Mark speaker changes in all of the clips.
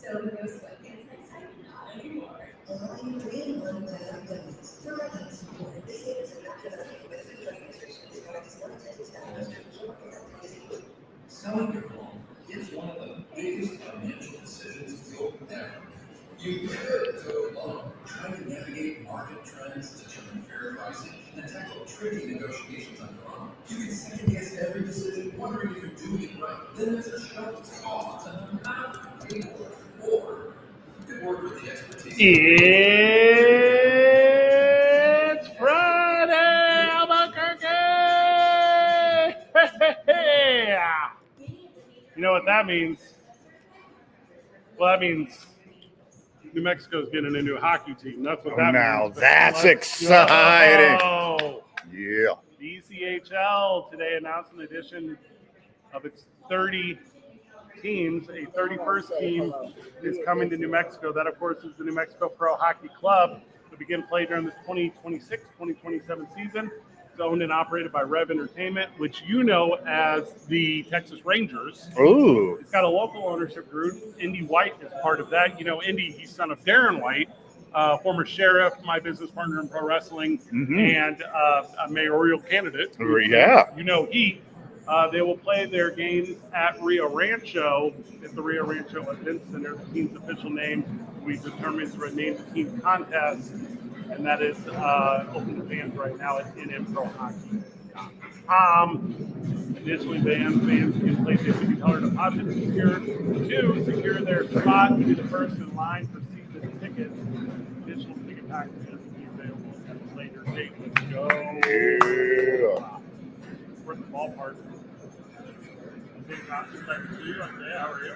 Speaker 1: Selling your home is one of the biggest financial decisions you'll ever make. You could go alone, trying to navigate market trends, determine fair pricing, and tackle tricky negotiations on your own. You can second guess every decision, wondering if you're doing it right. Then there's a show of costs and amount of paperwork, or you could work with the expertise.
Speaker 2: It's Friday, Albuquerque! Hey! You know what that means? Well, that means New Mexico's getting a new hockey team. That's what that
Speaker 3: Now
Speaker 2: means.
Speaker 3: that's exciting.
Speaker 2: Oh.
Speaker 3: Yeah.
Speaker 2: The ECHL today announced an addition of its 30 teams. A 31st team is coming to New Mexico. That, of course, is the New Mexico Pro Hockey Club to begin play during this 2026-2027 season. It's owned and operated by Rev Entertainment, which you know as the Texas Rangers.
Speaker 3: Ooh.
Speaker 2: It's got a local ownership group. Indy White is part of that. You know, Indy, he's son of Darren White, former sheriff, my business partner in pro wrestling, and a mayoral candidate.
Speaker 3: Yeah.
Speaker 2: You know, they will play their games at Rio Rancho. It's the Rio Rancho Event Center, the team's official name. We determined to name the team contest, and that is open to fans right now at NM Pro Hockey. Additionally, fans can place a $50 deposit to secure their spot to be the first in line for season tickets. Additional ticket packages will be available at a later date. Let's go.
Speaker 3: Yeah.
Speaker 2: We're at the ballpark. Hey, Johnson, back to you. Okay, how are you?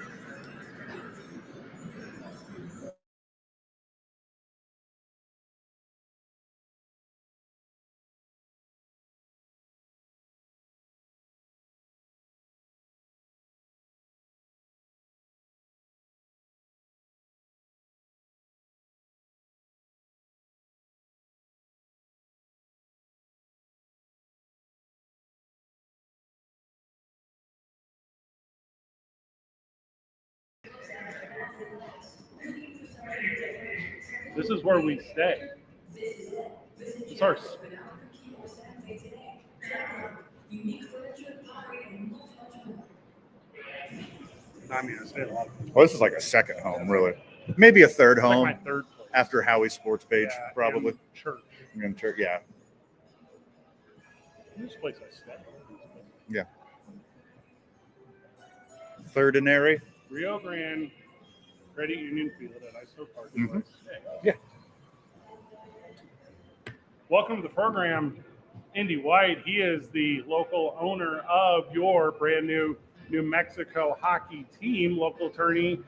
Speaker 2: This is where we stay. It's our. I mean, I stay a lot.
Speaker 3: Well, this is like a second home, really. Maybe a third
Speaker 2: It's
Speaker 3: home
Speaker 2: like my third place.
Speaker 3: after Howie's sports page,
Speaker 2: Yeah,
Speaker 3: probably.
Speaker 2: and church.
Speaker 3: Yeah.
Speaker 2: This place I stay.
Speaker 3: Yeah. Third and Airy.
Speaker 2: Rio Grande Credit Union Field at ISO Park.
Speaker 3: Yeah.
Speaker 2: Welcome to the program, Indy White. He is the local owner of your brand new New Mexico hockey team, local attorney,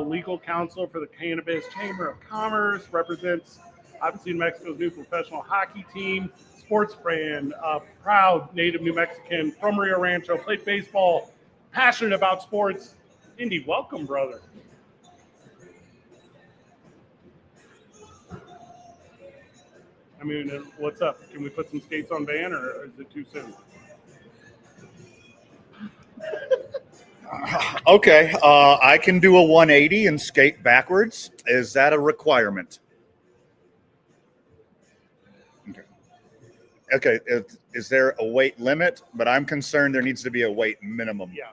Speaker 2: legal counsel for the Cannabis Chamber of Commerce, represents obviously New Mexico's new professional hockey team, sports fan, proud native New Mexican from Rio Rancho, played baseball, passionate about sports. Indy, welcome, brother. I mean, what's up? Can we put some skates on Van, or is it too soon?
Speaker 3: Okay. I can do a 180 and skate backwards. Is that a requirement? Okay. Is there a weight limit? But I'm concerned there needs to be a weight minimum.
Speaker 2: Yeah.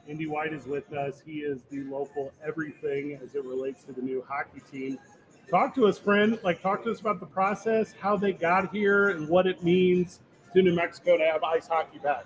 Speaker 2: Indy White is with us. He is the local everything as it relates to the new hockey team. Talk to us, friend. Talk to us about the process, how they got here, and what it means to New Mexico to have ice hockey back.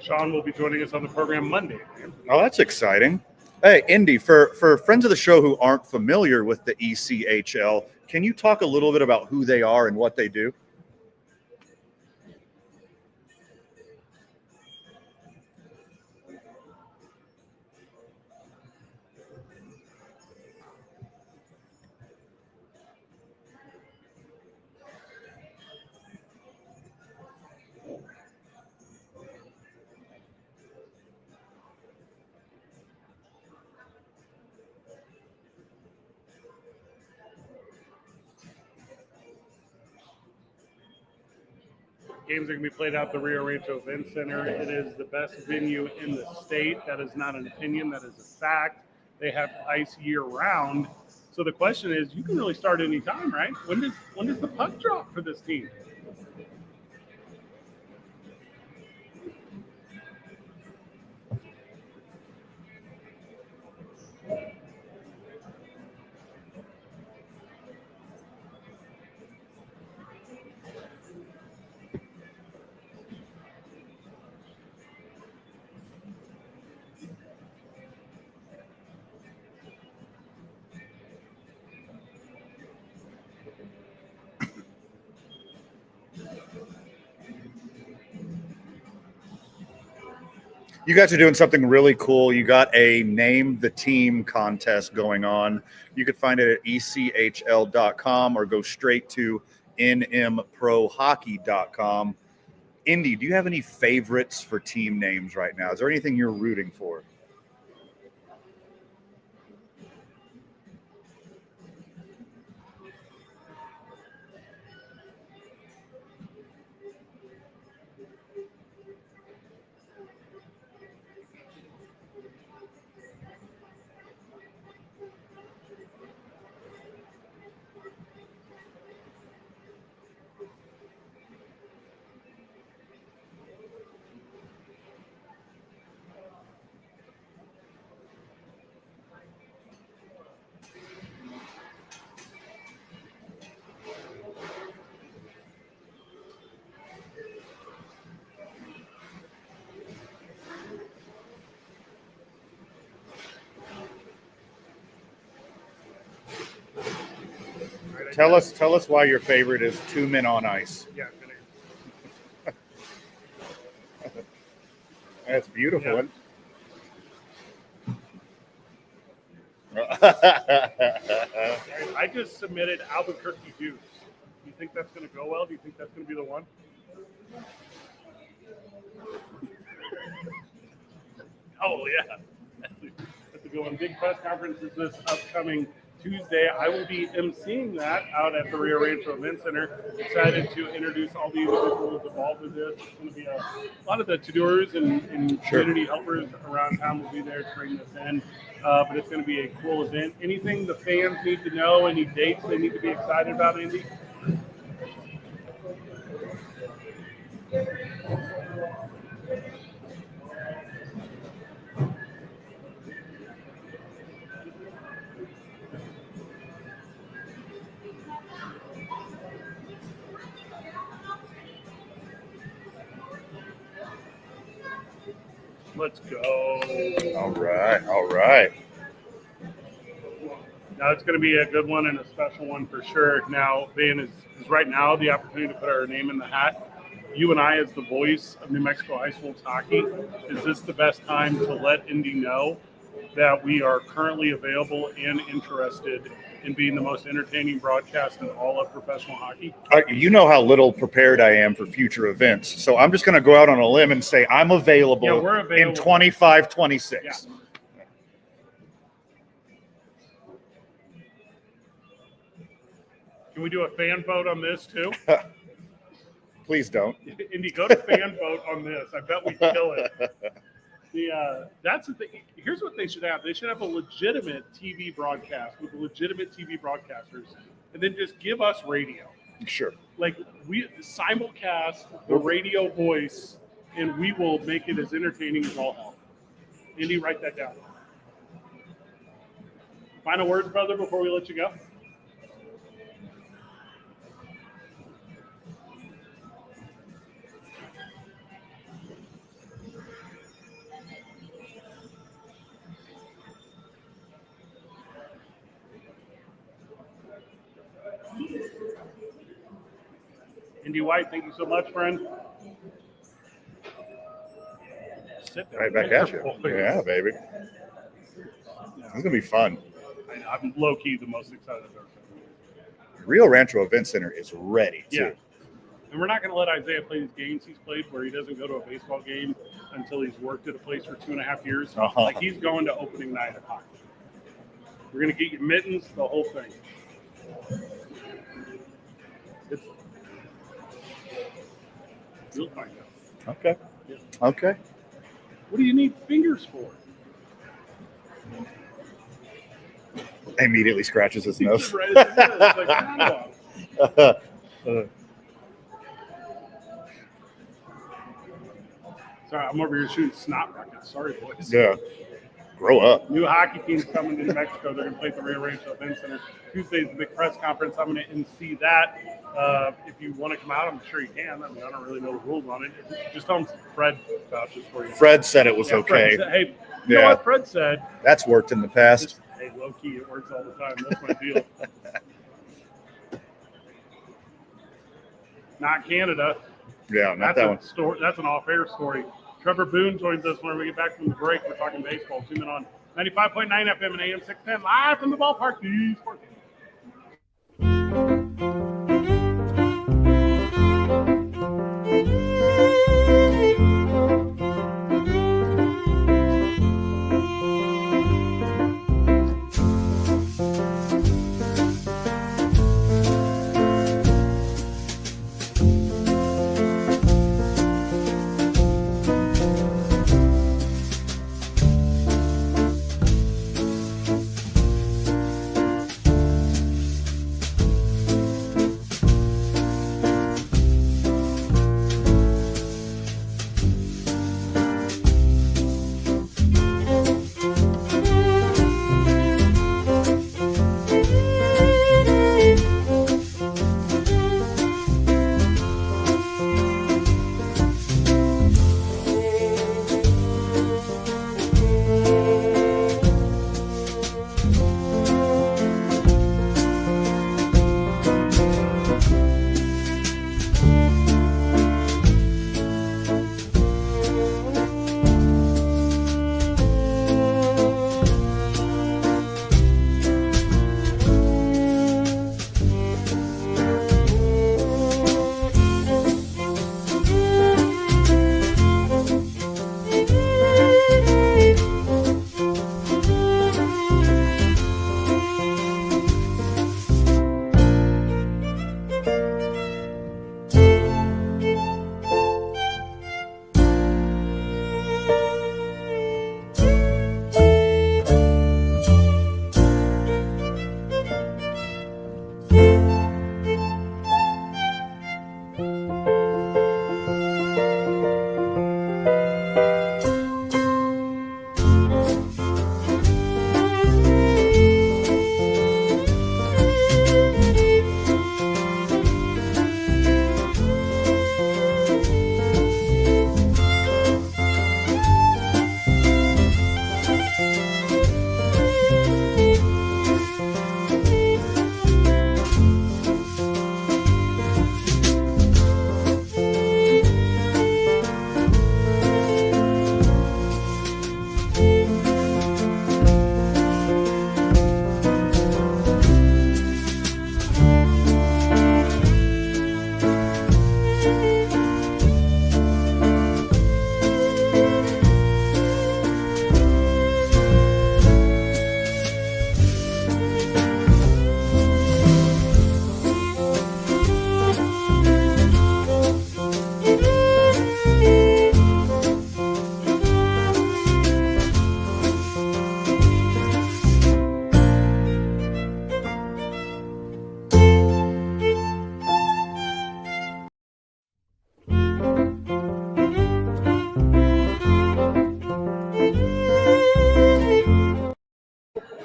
Speaker 2: Sean will be joining us on the program Monday.
Speaker 3: Oh, that's exciting. Hey, Indy, for friends of the show who aren't familiar with the ECHL, can you talk a little bit about who they are and what they do?
Speaker 2: Games are going to be played out at the Rio Rancho Event Center. It is the best venue in the state. That is not an opinion. That is a fact. They have ice year round. So the question is, you can really start any time, right? When does the puck drop for this team?
Speaker 3: You guys are doing something really cool. You got a Name the Team contest going on. You could find it at echl.com or go straight to nmprohockey.com. Indy, do you have any favorites for team names right now? Is there anything you're rooting for? Tell us why your favorite is Two Men on Ice.
Speaker 2: Yeah,
Speaker 3: That's beautiful.
Speaker 2: Yeah. I just submitted Albuquerque Deuce. Do you think that's going to go well? Do you think that's going to be the one? Oh, yeah. That's a good one. Big press conference is this upcoming Tuesday. I will be emceeing that out at the Rio Rancho Event Center. Excited to introduce all the individuals involved with this. It's going to be a lot of the to-doers and community helpers around town will be there to bring this in. But it's going to be a cool event. Anything the fans need to know, any dates they need to be excited about, Andy? Let's go.
Speaker 3: All right.
Speaker 2: Now it's going to be a good one and a special one for sure. Now, Van, is right now the opportunity to put our name in the hat. You and I, as the voice of New Mexico high school hockey, is this the best time to let Indy know that we are currently available and interested in being the most entertaining broadcast in all of professional hockey?
Speaker 3: You know how little prepared I am for future events. So I'm just going to go out on a limb and say I'm available,
Speaker 2: we're available.
Speaker 3: in 25, 26.
Speaker 2: Yeah. Can we do a fan vote on this too?
Speaker 3: Please don't.
Speaker 2: Indy, go to fan vote on this. I bet we kill it. That's the thing. Here's what they should have. They should have a legitimate TV broadcast with legitimate TV broadcasters, and then just give us radio.
Speaker 3: Sure.
Speaker 2: Like we simulcast the radio voice, and we will make it as entertaining as all hell. Indy, write that down. Final words, brother, before we let you go. Indy White, thank you so much, friend. Sit down.
Speaker 3: Right back at you. Yeah, baby. This is gonna be fun.
Speaker 2: I'm low key the most excited about it.
Speaker 3: Rio Rancho Event Center is ready too.
Speaker 2: Yeah. And we're not going to let Isaiah play these games he's played where he doesn't go to a baseball game until he's worked at a place for 2.5 years.
Speaker 3: Uh-huh.
Speaker 2: Like he's going to opening night of hockey. We're going to get you mittens, the whole thing. You'll find out.
Speaker 3: Okay.
Speaker 2: Yeah.
Speaker 3: Okay.
Speaker 2: What do you need fingers for?
Speaker 3: Immediately scratches his nose.
Speaker 2: Right at the nose, like, I don't know. Sorry, I'm over here shooting snot rockets. Sorry, boys.
Speaker 3: Yeah. Grow up.
Speaker 2: New hockey team's coming to New Mexico. They're going to play at the Rio Rancho Event Center. Tuesday's the big press conference. I'm going to MC that. If you want to come out, I'm sure you can. I mean, I don't really know the rules on it. Just tell them Fred vouches for you.
Speaker 3: Fred said it was
Speaker 2: Yeah,
Speaker 3: okay.
Speaker 2: Fred said, hey, you know what Fred said?
Speaker 3: That's worked in the past.
Speaker 2: Just, hey, low key, it works all the time. That's my deal. Not Canada.
Speaker 3: Yeah, not
Speaker 2: That's
Speaker 3: that
Speaker 2: a
Speaker 3: one.
Speaker 2: story. That's an off-air story. Trevor Boone joins us when we get back from the break. We're talking baseball. Tune in on 95.9 FM and AM 610 live from the ballpark. The Sports.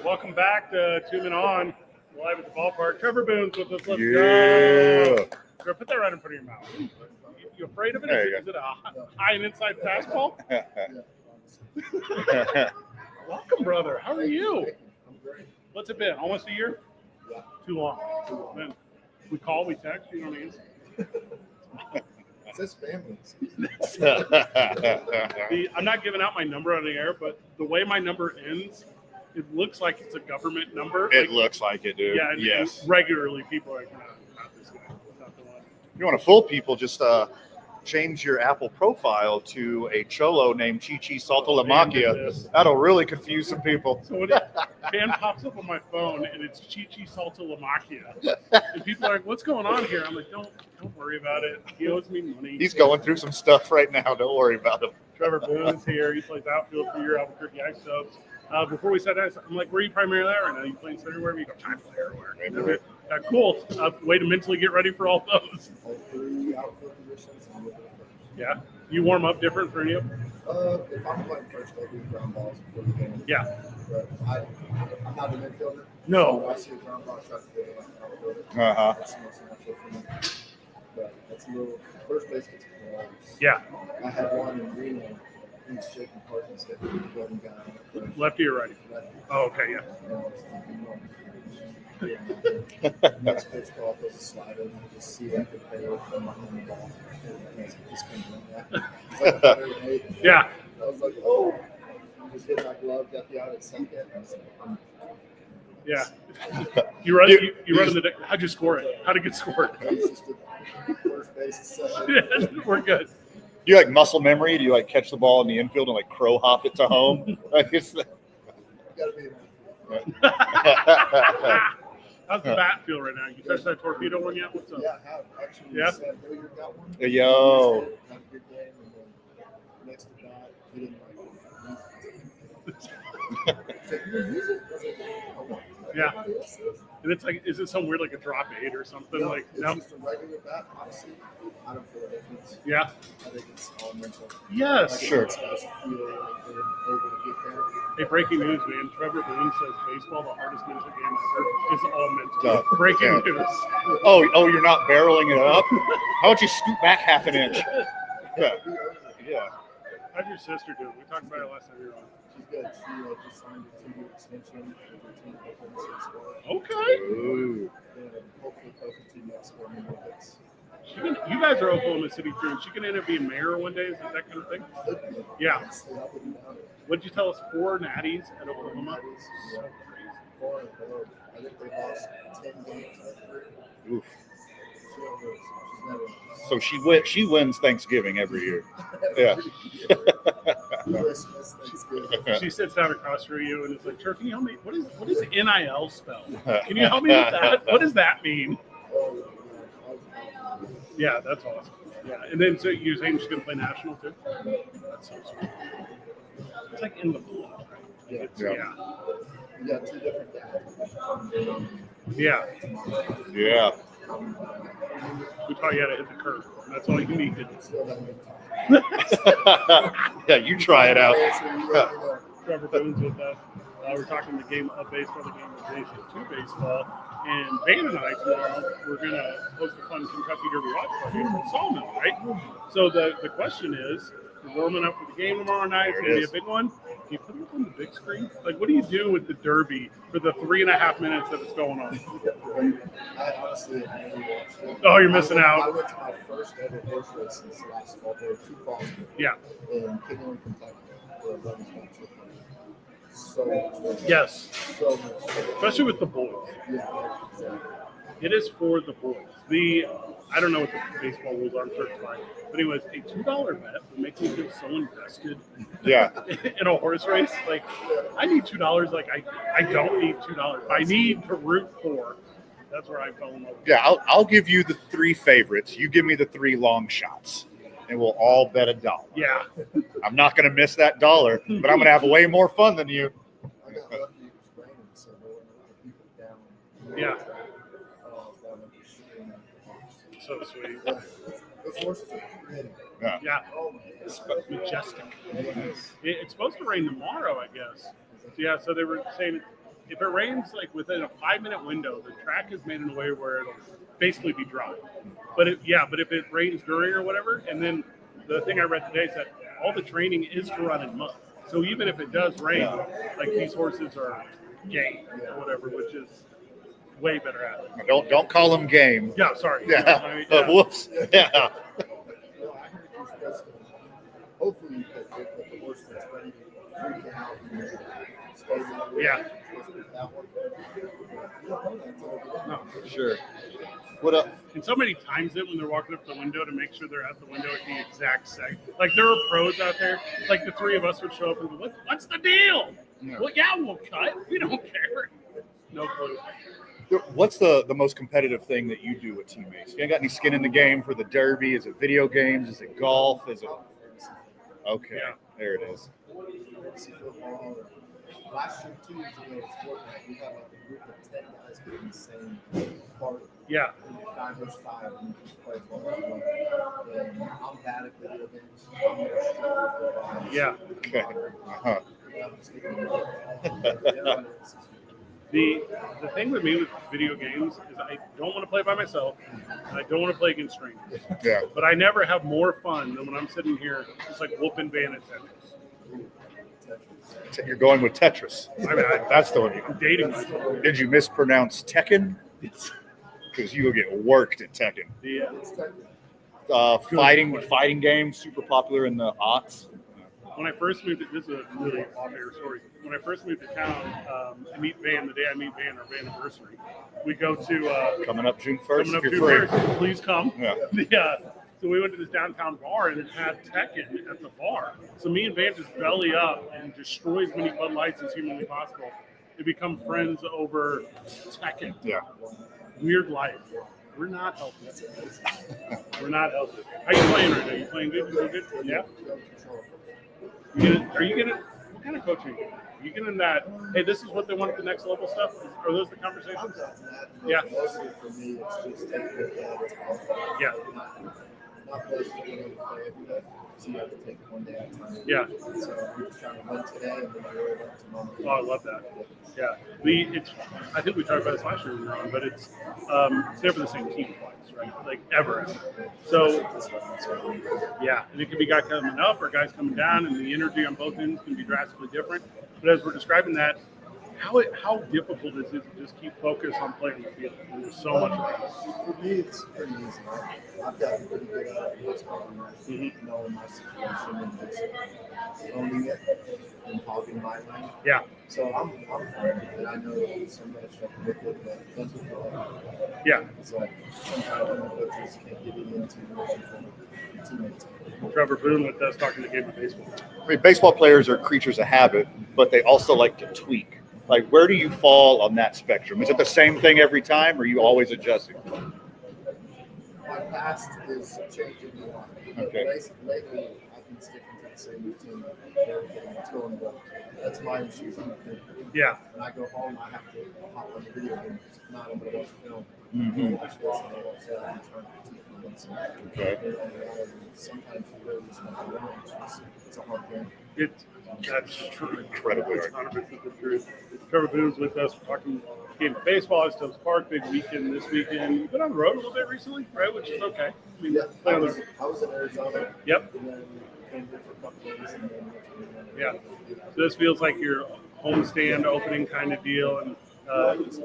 Speaker 2: Welcome back to Tune In On, live at the ballpark. Trevor Boone's with us. Let's go. Put that right in front of your mouth. You afraid of it? Is it a high and inside fastball? Welcome, brother. How are you? What's it been? Almost a year? Too long. Man, we call, we text, you don't answer.
Speaker 4: It's his family.
Speaker 2: I'm not giving out my number on the air, but the way my number ends, it looks like it's a government number.
Speaker 3: It looks like it, dude.
Speaker 2: Yeah, and
Speaker 3: Yes.
Speaker 2: regularly people are like, no, not this guy, not the one.
Speaker 3: If you want to fool people, just change your Apple profile to a cholo named Chichi Salto La
Speaker 2: Man,
Speaker 3: Macchia.
Speaker 2: this.
Speaker 3: That'll really confuse some people.
Speaker 2: So when Pan pops up on my phone and it's Chichi Salto La Macchia, and people are like, "What's going on here?" I'm like, "Don't worry about it. He owes me money."
Speaker 3: He's going through some stuff right now. Don't worry about him.
Speaker 2: Trevor Boone's here. He plays outfield for your Albuquerque Ice Dogs. Before we sat down, I'm like, "Where are you primarily at right now? You playing center wherever you go? I play everywhere." Cool. Way to mentally get ready for all those.
Speaker 4: All 3 outfield positions. And
Speaker 2: Yeah. You warm up different for you?
Speaker 4: if I'm playing first, I do ground balls before the game.
Speaker 2: Yeah.
Speaker 4: But I'm not an infielder.
Speaker 2: No.
Speaker 4: So I see a ground ball, I try to feel it like an outfielder.
Speaker 3: Uh-huh.
Speaker 4: That's the most natural for me. But that's a little first base gets close.
Speaker 2: Yeah.
Speaker 4: I had one in Reno. He's shaking Parkins hit the golden guy on the first.
Speaker 2: Lefty or righty?
Speaker 4: Lefty.
Speaker 2: Oh, okay, yeah.
Speaker 4: And I was thinking, no. Next pitch call was a slider, and I just see that big barrel come behind the ball. And I was like, this can't run that. It's like a better day.
Speaker 2: Yeah.
Speaker 4: I was like, oh. Just hit my glove, got the out at second. And I was like,
Speaker 2: Yeah. You run in the deck. How'd you score it? How'd it get scored?
Speaker 4: it's just a first base and second.
Speaker 2: We're good.
Speaker 3: Do you like muscle memory? Do you like catch the ball in the infield and like crow hop it to home? Like it's
Speaker 4: Gotta be
Speaker 2: How's the bat feel right now? You touched that torpedo one yet? What's up?
Speaker 4: Yeah, I have. Actually,
Speaker 2: Yeah?
Speaker 4: Hilliard got one.
Speaker 3: Yo.
Speaker 4: Had a good game, and then next to that, he didn't like it. He's like, you didn't use it? I was like, oh,
Speaker 2: Yeah.
Speaker 4: everybody else is.
Speaker 2: And it's like, is it some weird like a drop 8 or something?
Speaker 4: No,
Speaker 2: Like,
Speaker 4: it's
Speaker 2: no.
Speaker 4: just a regular bat, honestly. I don't feel a difference.
Speaker 2: Yeah.
Speaker 4: I think it's all mental.
Speaker 2: Yes.
Speaker 4: Like,
Speaker 3: Sure.
Speaker 4: Guys feel like they're able to get there.
Speaker 2: Hey, breaking news, man. Trevor Boone says baseball, the hardest mental game ever, is all mental.
Speaker 3: Duh.
Speaker 2: Breaking
Speaker 3: Yeah.
Speaker 2: news.
Speaker 3: Oh, you're not barreling it up? How about you scoot back half an inch? Yeah. Yeah.
Speaker 2: How'd your sister do? We talked about it last time you were on.
Speaker 4: She's good. She just signed a 2-year extension with her team Oklahoma State Sport.
Speaker 2: Okay.
Speaker 3: Ooh.
Speaker 4: And hopefully coach the team next year.
Speaker 2: You guys are Oklahoma City crew. She can end up being mayor one day. Is it that kind of thing? Yeah.
Speaker 4: Honestly, I wouldn't doubt it.
Speaker 2: What'd you tell us? 4 natties at Oklahoma?
Speaker 4: Yeah.
Speaker 2: So crazy.
Speaker 4: 4 and 4. I think they lost 10 games.
Speaker 3: Oof.
Speaker 4: She's never
Speaker 3: So she wins Thanksgiving every year. Yeah.
Speaker 4: Christmas, Thanksgiving.
Speaker 2: She sits down across from you and is like, "Sir, can you help me? What does NIL spell? Can you help me with that? What does that mean?"
Speaker 4: Oh,
Speaker 2: Yeah, that's awesome. Yeah, and then so you're saying she's gonna play national too? That's so sweet. It's like in the blood, right?
Speaker 4: yeah.
Speaker 2: It's,
Speaker 3: Yeah.
Speaker 2: yeah.
Speaker 4: We got 2 different dads.
Speaker 2: Yeah.
Speaker 3: Yeah.
Speaker 2: We taught you how to hit the curve. That's all you needed.
Speaker 4: Still haven't been taught.
Speaker 3: Yeah, you try it out.
Speaker 4: So you let me know.
Speaker 2: Trevor Boone's with us. We're talking the game of baseball, the game of Nation 2 baseball. And Van and I tomorrow, we're going to host a fun Kentucky Derby watch party in Sawmill, right? So the question is, we're warming up for the game tomorrow night. It's going to be a big one. Can you put it up on the big screen? Like, what do you do with the Derby for the 3.5 minutes that it's going on?
Speaker 4: I honestly have never watched it.
Speaker 2: Oh, you're missing
Speaker 4: I
Speaker 2: out.
Speaker 4: went to my first ever horse race since last fall, or 2 falls ago,
Speaker 2: Yeah.
Speaker 4: in Kingeland, Kentucky, for a brothers match. So much fun.
Speaker 2: Yes.
Speaker 4: So much fun.
Speaker 2: Especially with the boys.
Speaker 4: Yeah, exactly.
Speaker 2: It is for the boys. I don't know what the baseball rules are. I'm sure it's fine. But anyways, a $2 bet would make me feel so invested
Speaker 3: Yeah.
Speaker 2: in a horse race. Like, I need $2. Like, I don't need $2. I need to root for. That's where I fell in love with.
Speaker 3: Yeah, I'll give you the 3 favorites. You give me the 3 long shots, and we'll all bet $1.
Speaker 2: Yeah.
Speaker 3: I'm not going to miss that $1, but I'm going to have way more fun than you.
Speaker 4: I got lucky it was raining, so there weren't a lot of people down.
Speaker 2: Yeah.
Speaker 4: Down at the stream.
Speaker 2: So sweet.
Speaker 4: Yeah. Those horses are pretty.
Speaker 2: Yeah.
Speaker 4: Oh my God.
Speaker 2: Majestic.
Speaker 4: Yes.
Speaker 2: It's supposed to rain tomorrow, I guess. Yeah, so they were saying if it rains like within a 5-minute window, the track is made in a way where it'll basically be dry. But if it rains during or whatever, and then the thing I read today said all the training is to run in mud. So even if it does rain, like these horses are game or whatever, which is way better at it.
Speaker 3: Don't call them game.
Speaker 2: Yeah, sorry.
Speaker 3: Yeah.
Speaker 2: I mean, yeah.
Speaker 3: Whoops. Yeah.
Speaker 4: Well, I heard you're supposed to, hopefully, that the horse that's ready to freak out and stay that way.
Speaker 2: Yeah.
Speaker 4: You're supposed to be that one. You don't know that until they get in.
Speaker 2: No.
Speaker 3: Sure. What up?
Speaker 2: And somebody times it when they're walking up the window to make sure they're at the window at the exact second. Like there are pros out there. Like the three of us would show up and go, "What's the deal?"
Speaker 3: Yeah.
Speaker 2: Well, yeah, we'll cut. We don't care. No clue.
Speaker 3: What's the most competitive thing that you do with teammates? You ain't got any skin in the game for the Derby? Is it video games? Is it golf? Is it okay?
Speaker 2: Yeah.
Speaker 3: There it is.
Speaker 4: Fantasy football. Last year, 2 years ago, was Fortnite. We had like a group of 10 guys in the same party.
Speaker 2: Yeah.
Speaker 4: 5 versus 5, and we just played 1v1. And I'm bad at video games. I'm more struggle for a while.
Speaker 2: Yeah.
Speaker 3: Okay. Uh-huh.
Speaker 4: I'm just getting it.
Speaker 2: The thing with me with video games is I don't want to play by myself, and I don't want to play against strangers.
Speaker 3: Yeah.
Speaker 2: But I never have more fun than when I'm sitting here just like whooping Van at tennis.
Speaker 3: You're going with Tetris.
Speaker 2: I mean,
Speaker 3: That's the one.
Speaker 2: I'm dating myself.
Speaker 3: Did you mispronounce Tekken? Because you will get worked at Tekken. Fighting games, super popular in the aughts.
Speaker 2: When I first moved, this is a really off-air story. When I first moved to town, I meet Van the day I meet Van, our anniversary. We go to
Speaker 3: Coming up June 1st.
Speaker 2: coming up
Speaker 3: if
Speaker 2: to
Speaker 3: you're free.
Speaker 2: Paris. Please come.
Speaker 3: Yeah.
Speaker 2: Yeah. So we went to this downtown bar and it had Tekken at the bar. So me and Van just belly up and destroy as many Bud Lights as humanly possible. We become friends over Tekken.
Speaker 3: Yeah.
Speaker 2: Weird life. We're not healthy. We're not healthy. How you playing right now? You playing good? You doing good? Yeah. Are you gonna? What kind of coaching? Are you getting that? Hey, this is what they want at the next level stuff. Are those the conversations? Yeah.
Speaker 4: Mostly for me, it's just taking it down.
Speaker 2: Yeah.
Speaker 4: Not mostly being able to play every day. So you have to take it one day at a time.
Speaker 2: Yeah.
Speaker 4: So we're just trying to win today and then worry about tomorrow.
Speaker 2: Oh, I love that. Yeah. I think we talked about this last year when we were on, but it's never the same team twice, right? Like ever. So yeah, and it can be guys coming up or guys coming down, and the energy on both ends can be drastically different. But as we're describing that, how difficult is it to just keep focused on playing the field when there's so much practice?
Speaker 4: For me, it's pretty easy. I've gotten pretty good at it. It's knowing my situation and just owning it and hogging my lane.
Speaker 2: Yeah.
Speaker 4: So I'm fine with it. I know somebody struggle with it, but that's what we're like.
Speaker 2: Yeah.
Speaker 4: It's like sometimes when the coaches can't get it into the teammates.
Speaker 2: Trevor Boone with us talking the game of baseball.
Speaker 3: I mean, baseball players are creatures of habit, but they also like to tweak. Like, where do you fall on that spectrum? Is it the same thing every time, or are you always adjusting?
Speaker 4: My past is changing a lot.
Speaker 3: Okay.
Speaker 4: Lately, I've been sticking to the same routine. Everything that's going well. That's my issues.
Speaker 2: Yeah.
Speaker 4: When I go home, I have to hop on the video game. If not, I'm going to watch film.
Speaker 3: Mhm.
Speaker 4: Watch this and I watch that and turn to TV and stuff.
Speaker 3: Okay.
Speaker 4: And sometimes you really just want to learn. It's a hard game.
Speaker 2: That's true.
Speaker 3: Incredibly
Speaker 2: It's
Speaker 3: hard.
Speaker 2: 100% the truth. Trevor Boone's with us. We're talking game of baseball. It's Stubbs Park, big weekend this weekend. You've been on the road a little bit recently, right? Which is okay. I mean,
Speaker 4: Yeah,
Speaker 2: play
Speaker 4: I
Speaker 2: on
Speaker 4: was
Speaker 2: the-
Speaker 4: in Arizona.
Speaker 2: Yep.
Speaker 4: And then came here for a couple days and then
Speaker 2: Yeah. So this feels like your homestand opening kind of deal, and it's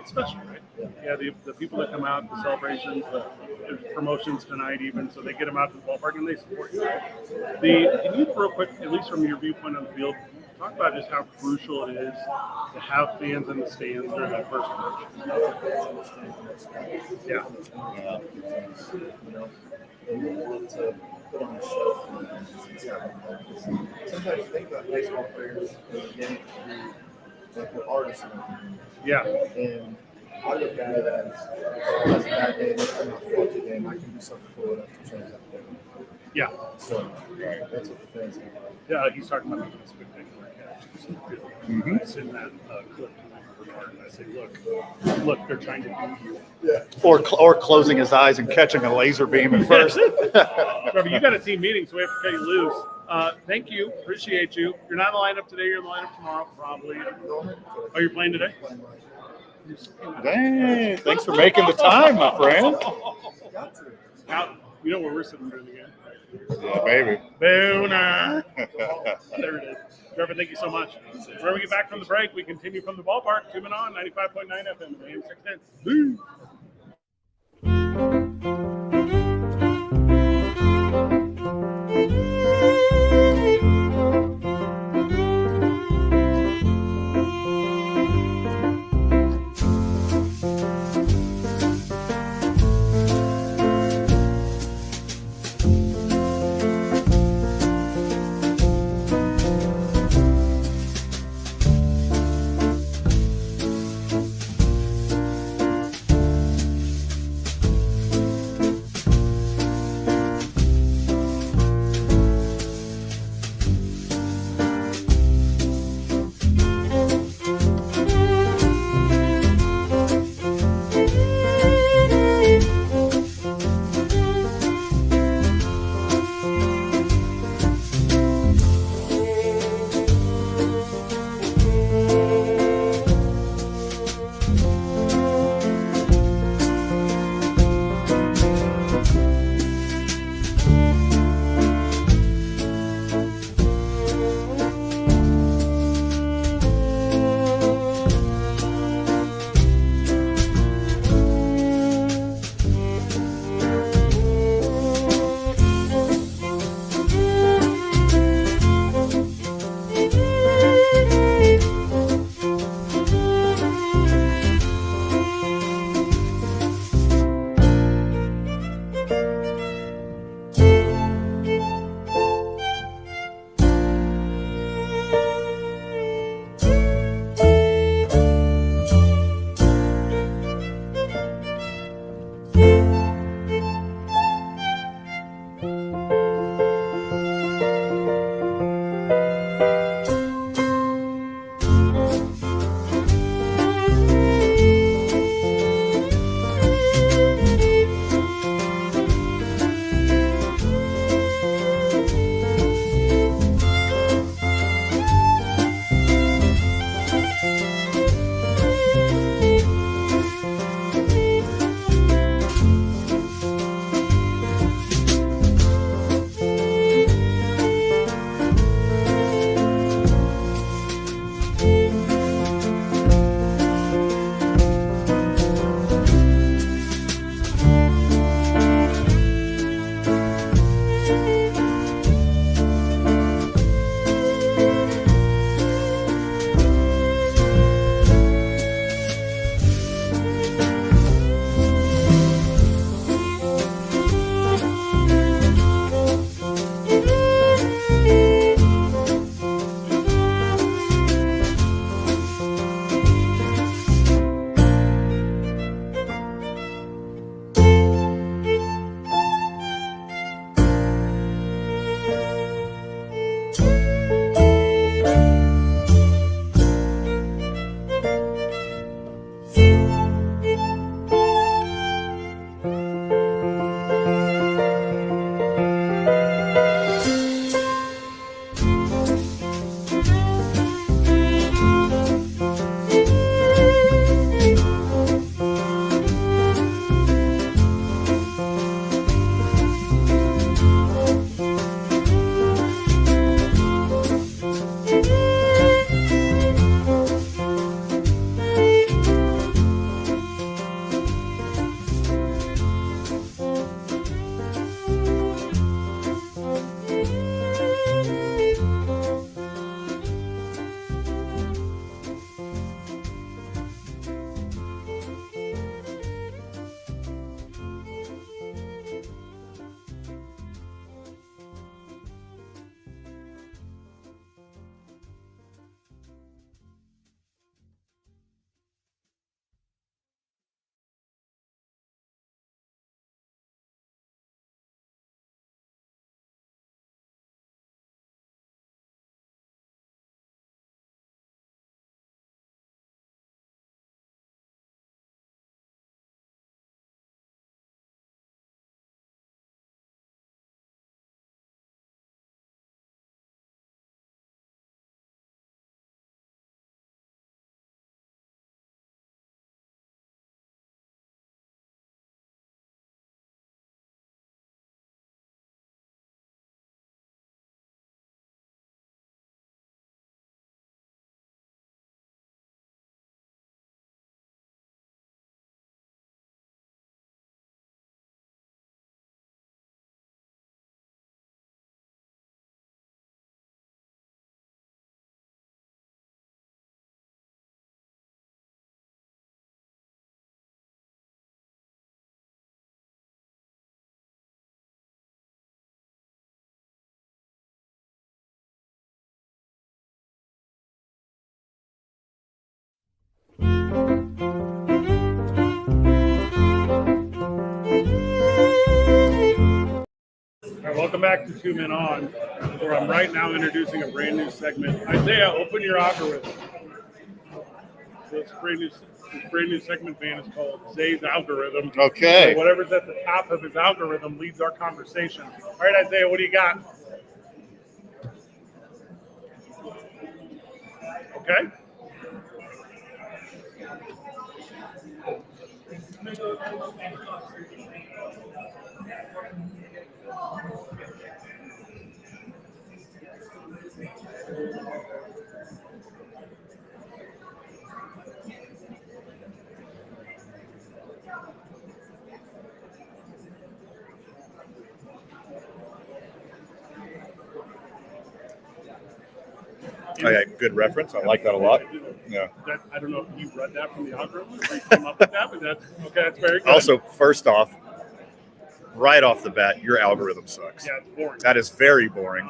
Speaker 2: special, right? Yeah, the people that come out, the celebrations, the promotions tonight even, so they get them out to the ballpark and they support you. Can you real quick, at least from your viewpoint on the field, talk about just how crucial it is to have fans in the stands during that first approach? Yeah.
Speaker 4: You know, and we want to put on a show for them. Sometimes you think about baseball players in the game like we're artists.
Speaker 2: Yeah.
Speaker 4: And I look at it as a bad day, next time I watch a game, I can do something cool enough to change that game.
Speaker 2: Yeah.
Speaker 4: So that's what the fans do.
Speaker 2: Yeah, he's talking about making a spectacular catch.
Speaker 3: Mhm.
Speaker 2: I send that clip to my Bernard and I say, look, they're trying to do you.
Speaker 4: Yeah.
Speaker 3: Or closing his eyes and catching a laser beam at first.
Speaker 2: Trevor, you got a team meeting, so we have to cut you loose. Thank you. Appreciate you. You're not in the lineup today. You're in the lineup tomorrow, probably. Oh, you're playing today?
Speaker 3: Dang, thanks for making the time, my friend.
Speaker 4: Got to.
Speaker 2: Now, you know where we're sitting during the game.
Speaker 3: Yeah, baby.
Speaker 2: Boona. There it is. Trevor, thank you so much. When we get back from the break, we continue from the ballpark. Tuning on 95.9 FM, AM 610. Boo. right, welcome back to 2 Men On, where I'm right now introducing a brand new segment. Isaiah, open your algorithm. So this brand new segment van is called Zay's Algorithm.
Speaker 3: Okay.
Speaker 2: So whatever's at the top of his algorithm leads our conversation. All right, Isaiah, what do you got? Okay.
Speaker 3: Okay, good reference. I like that a lot. Yeah.
Speaker 2: I don't know if you read that from the algorithm or you came up with that, but that's very good.
Speaker 3: Also, first off, right off the bat, your algorithm sucks.
Speaker 2: Yeah, it's boring.
Speaker 3: That is very boring.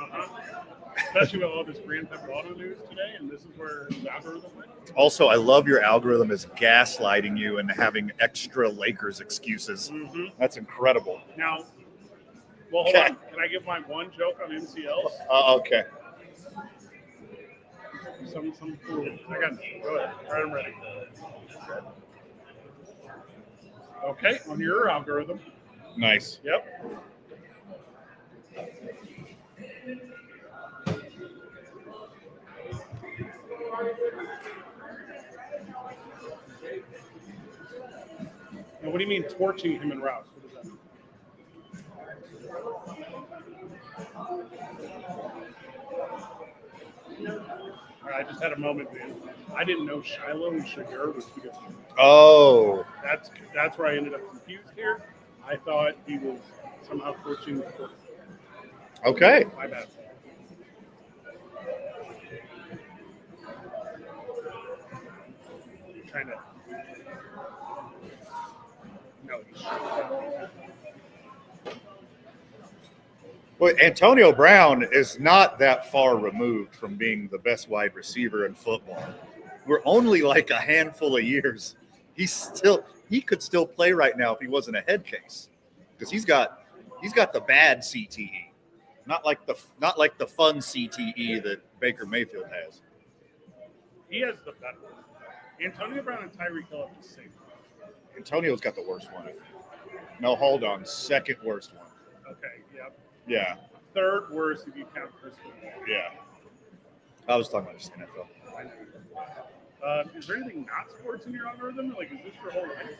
Speaker 2: Especially with all this Grand Theft Auto news today, and this is where the algorithm went.
Speaker 3: Also, I love your algorithm is gaslighting you and having extra Lakers excuses.
Speaker 2: Mm-hmm.
Speaker 3: That's incredible.
Speaker 2: Now, well, hold on. Can I give my one joke on MCLs?
Speaker 3: Okay.
Speaker 2: Some fool. I got it. Go ahead. All right, I'm ready. Okay, on your algorithm.
Speaker 3: Nice.
Speaker 2: Yep. Now, what do you mean torching him and Rouse? What does that mean? All right, I just had a moment, man. I didn't know Shiloh and Shagur were two different.
Speaker 3: Oh.
Speaker 2: That's where I ended up confused here. I thought he was somehow torching the court.
Speaker 3: Okay.
Speaker 2: My bad. Trying to. No,
Speaker 3: Well, Antonio Brown is not that far removed from being the best wide receiver in football. We're only like a handful of years. He could still play right now if he wasn't a head case, because he's got the bad CTE, not like the fun CTE that Baker Mayfield has.
Speaker 2: He has the better one. Antonio Brown and Tyreek Hill have the same.
Speaker 3: Antonio's got the worst one. No, hold on. Second worst one.
Speaker 2: Okay, yep.
Speaker 3: Yeah.
Speaker 2: Third worst if you count Chris Paul.
Speaker 3: Yeah. I was talking about just NFL.
Speaker 2: Is there anything not sports in your algorithm? Like, is this your whole life?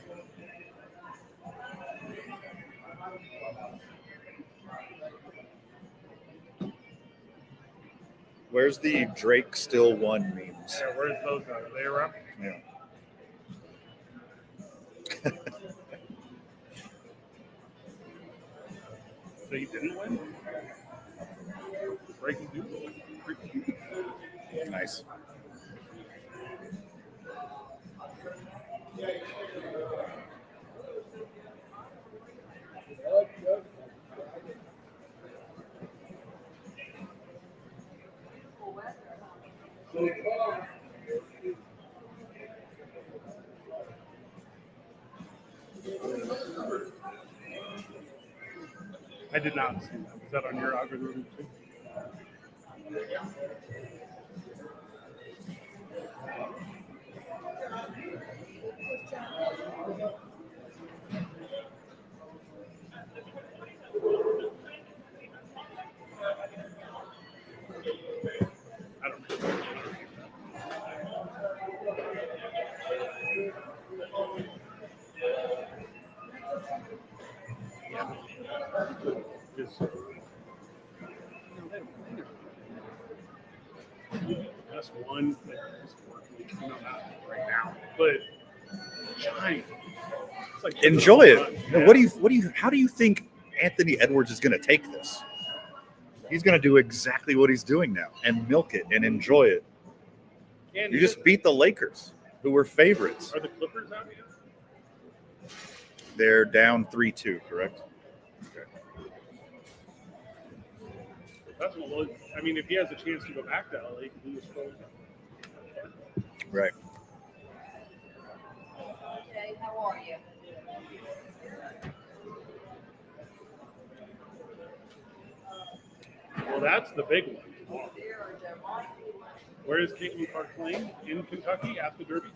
Speaker 3: Where's the Drake still won memes?
Speaker 2: Yeah, where's those at? Are they around?
Speaker 3: Yeah.
Speaker 2: So you didn't win? Breaking news.
Speaker 3: Nice.
Speaker 2: I did not see that. Was that on your algorithm too? I don't know. Just, just one player is working. Not right now, but giant. It's like
Speaker 3: Enjoy it.
Speaker 2: Yeah.
Speaker 3: How do you think Anthony Edwards is going to take this? He's going to do exactly what he's doing now and milk it and enjoy it.
Speaker 2: And
Speaker 3: You just beat the Lakers, who were favorites.
Speaker 2: Are the Clippers out yet?
Speaker 3: They're down 3-2, correct?
Speaker 2: Okay. That's what. I mean, if he has a chance to go back to LA, he can do his full.
Speaker 3: Right.
Speaker 5: Jay, how are you?
Speaker 2: that's the big one tomorrow. Where is Caitlin Clark playing? In Kentucky at the Derby?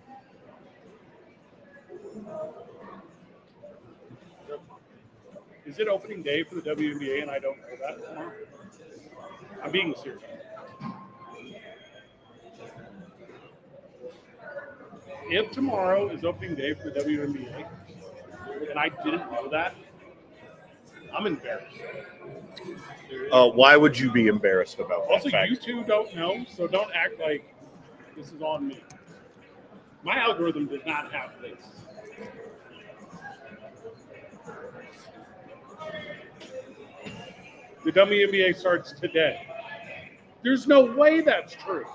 Speaker 2: Is it opening day for the WNBA and I don't know that tomorrow? I'm being serious. If tomorrow is opening day for the WNBA and I didn't know that, I'm embarrassed.
Speaker 3: Why would you be embarrassed about that
Speaker 2: Also,
Speaker 3: fact?
Speaker 2: you two don't know, so don't act like this is on me. My algorithm does not have this. The WNBA starts today. There's no way that's true.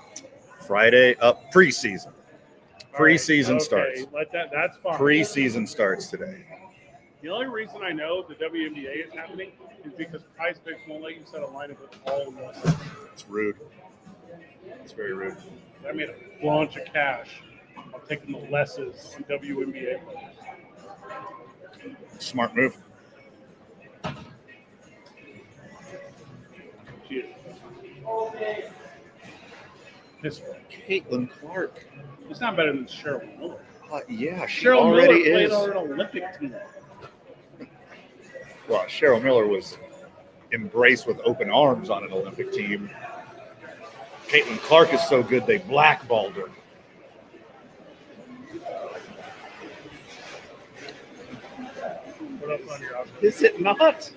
Speaker 3: Friday, preseason. Preseason
Speaker 2: Okay,
Speaker 3: starts.
Speaker 2: That's fine.
Speaker 3: Preseason starts today.
Speaker 2: The only reason I know the WNBA is happening is because Prize Picks won't let you set a lineup with all of us.
Speaker 3: It's rude. It's very rude.
Speaker 2: I made a bunch of cash. I'm taking the lesses on WNBA players.
Speaker 3: Smart move.
Speaker 2: She is. This one.
Speaker 3: Caitlin Clark.
Speaker 2: It's not better than Cheryl Miller.
Speaker 3: Yeah, she
Speaker 2: Cheryl
Speaker 3: already
Speaker 2: Miller played
Speaker 3: is.
Speaker 2: on an Olympic team.
Speaker 3: Well, Cheryl Miller was embraced with open arms on an Olympic team. Caitlin Clark is so good they blackballed her.
Speaker 2: What else on your outfit?
Speaker 3: Is it not?